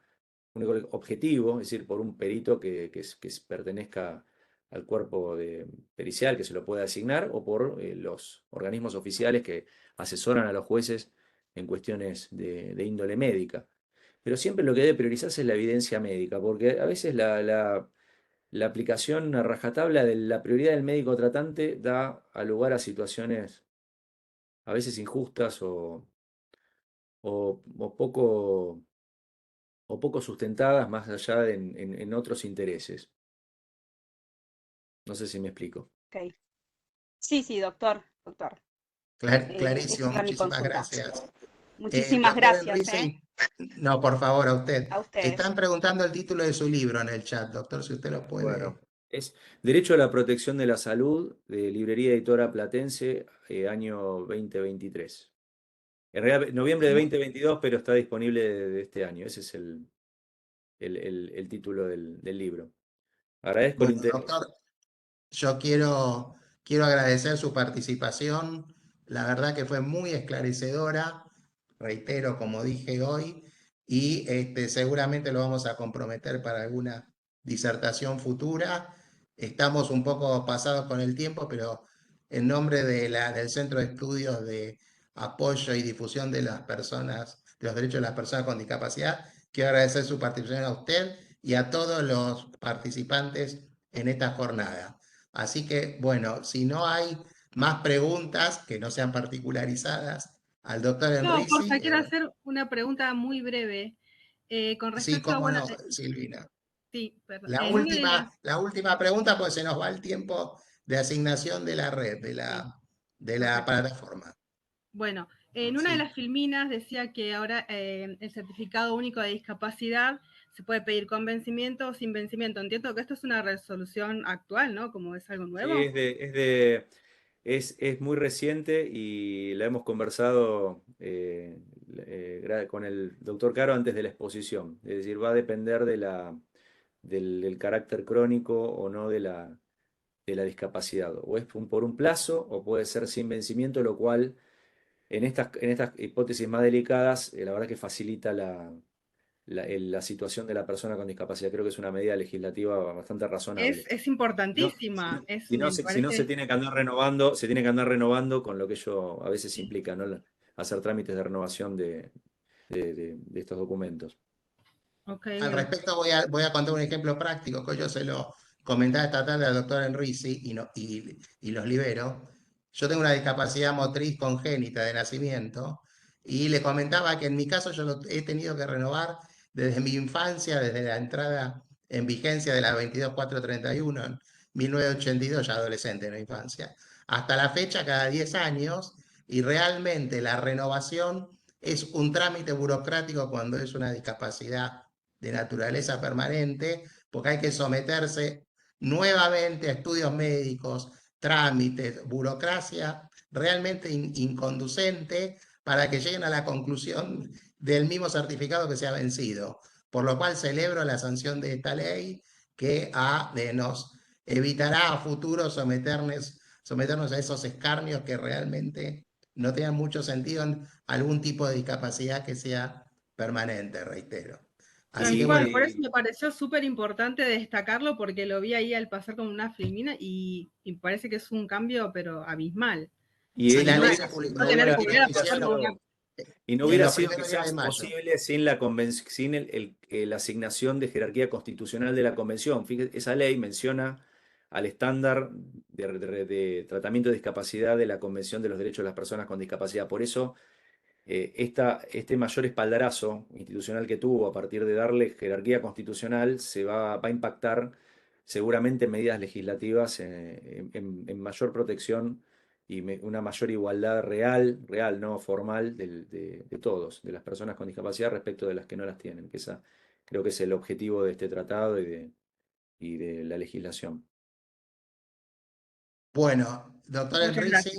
un objetivo, es decir, por un perito que pertenezca al cuerpo pericial que se lo pueda asignar, o por los organismos oficiales que asesoran a los jueces en cuestiones de índole médica. Pero siempre lo que debe priorizarse es la evidencia médica, porque a veces la aplicación a rajatabla de la prioridad del médico tratante da a lugar a situaciones a veces injustas o poco sustentadas más allá en otros intereses. No sé si me explico. Ok. Sí, sí, doctor. Clarísimo, Esa era mi muchísimas consulta. gracias. Muchísimas Doctor gracias, Enrisi, no, por favor, a usted. a ustedes. Están preguntando el título de su libro en el chat, doctor, si usted lo Bueno, puede. es Derecho a la Protección de la Salud, de Librería Editora Platense, año 2023. En realidad, noviembre de 2022, pero está disponible de este año. Ese es el título del libro. Agradezco el Bueno, interés. doctor, yo quiero agradecer su participación. La verdad que fue muy esclarecedora, reitero, como dije hoy, y seguramente lo vamos a comprometer para alguna disertación futura. Estamos un poco pasados con el tiempo, pero en nombre del Centro de Estudios de Apoyo y Difusión de las Personas, de los Derechos de las Personas con Discapacidad, quiero agradecer su participación a usted y a todos los participantes en esta jornada. Así que, bueno, si no hay más preguntas que no sean particularizadas al doctor No, Enrisi. porfa, quiero hacer una pregunta muy breve. Con Sí, respecto a, cómo bueno, no, Silvina. sí, perdón. La En una de las, última pregunta, pues se nos va el tiempo de asignación de la red, de sí, la perfecto. plataforma. Bueno, en una de Sí. las filminas decía que ahora el certificado único de discapacidad se puede pedir con vencimiento o sin vencimiento. Entiendo que esto es una resolución actual, ¿no? Como es algo Sí, nuevo. es muy reciente y la hemos conversado con el doctor Caro antes de la exposición. Es decir, va a depender del carácter crónico o no de la discapacidad. O es por un plazo o puede ser sin vencimiento, lo cual en estas hipótesis más delicadas, la verdad que facilita la situación de la persona con discapacidad. Creo que es una medida legislativa bastante razonable. Es No, importantísima. si no Me se parece. tiene que andar renovando, se tiene que andar renovando con lo que ello a veces implica, ¿no? Hacer trámites de renovación de estos documentos. Ok, Al bien. respecto voy a contar un ejemplo práctico que yo se lo comentaba esta tarde al doctor Enrisi y los libero. Yo tengo una discapacidad motriz congénita de nacimiento y le comentaba que en mi caso yo lo he tenido que renovar desde mi infancia, desde la entrada en vigencia de la 22431 en 1982, ya adolescente, no infancia, hasta la fecha cada 10 años, y realmente la renovación es un trámite burocrático cuando es una discapacidad de naturaleza permanente, porque hay que someterse nuevamente a estudios médicos, trámites, burocracia realmente inconducente para que lleguen a la conclusión del mismo certificado que se ha vencido. Por lo cual celebro la sanción de esta ley que nos evitará a futuro someternos a esos escarnios que realmente no tengan mucho sentido en algún tipo de discapacidad que sea permanente, reitero. Así Tal que cual, bueno, por eso me pareció súper importante destacarlo porque lo vi ahí al pasar con una filmina y parece que es un cambio, pero abismal. Y, sí, y la no ley hubiera, se publicó, no No tener hubiera, que y volver no a hubiera pasar por una. sido, y no en hubiera los sido primeros días de quizás mayo. posible sin la asignación de jerarquía constitucional de la convención. Fíjate, esa ley menciona al estándar de tratamiento de discapacidad de la Convención de los Derechos de las Personas con Discapacidad. Por eso, este mayor espaldarazo institucional que tuvo a partir de darle jerarquía constitucional va a impactar seguramente en medidas legislativas en mayor protección y una mayor igualdad real, no formal, de todos, de las personas con discapacidad respecto de las que no las tienen, que esa creo que es el objetivo de este tratado y de la legislación. Bueno, doctor Muchas gracias.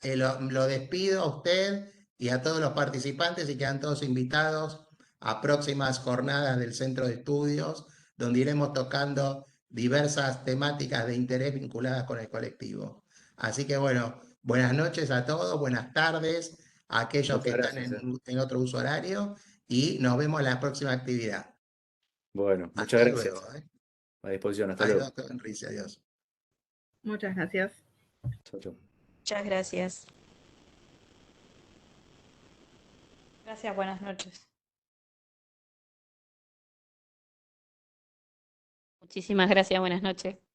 Enrisi, lo despido a usted y a todos los participantes y quedan todos invitados a próximas jornadas del Centro de Estudios, donde iremos tocando diversas temáticas de interés vinculadas con el colectivo. Así que bueno, buenas noches a todos, buenas tardes a aquellos Muchas que están gracias. en otro uso horario y nos vemos en la próxima actividad. Bueno, muchas Hasta gracias. luego. A disposición, hasta Adiós, luego. doctor Enrique, adiós. Muchas gracias. Chau, chau. Muchas gracias. Gracias, buenas noches. Muchísimas gracias, buenas noches.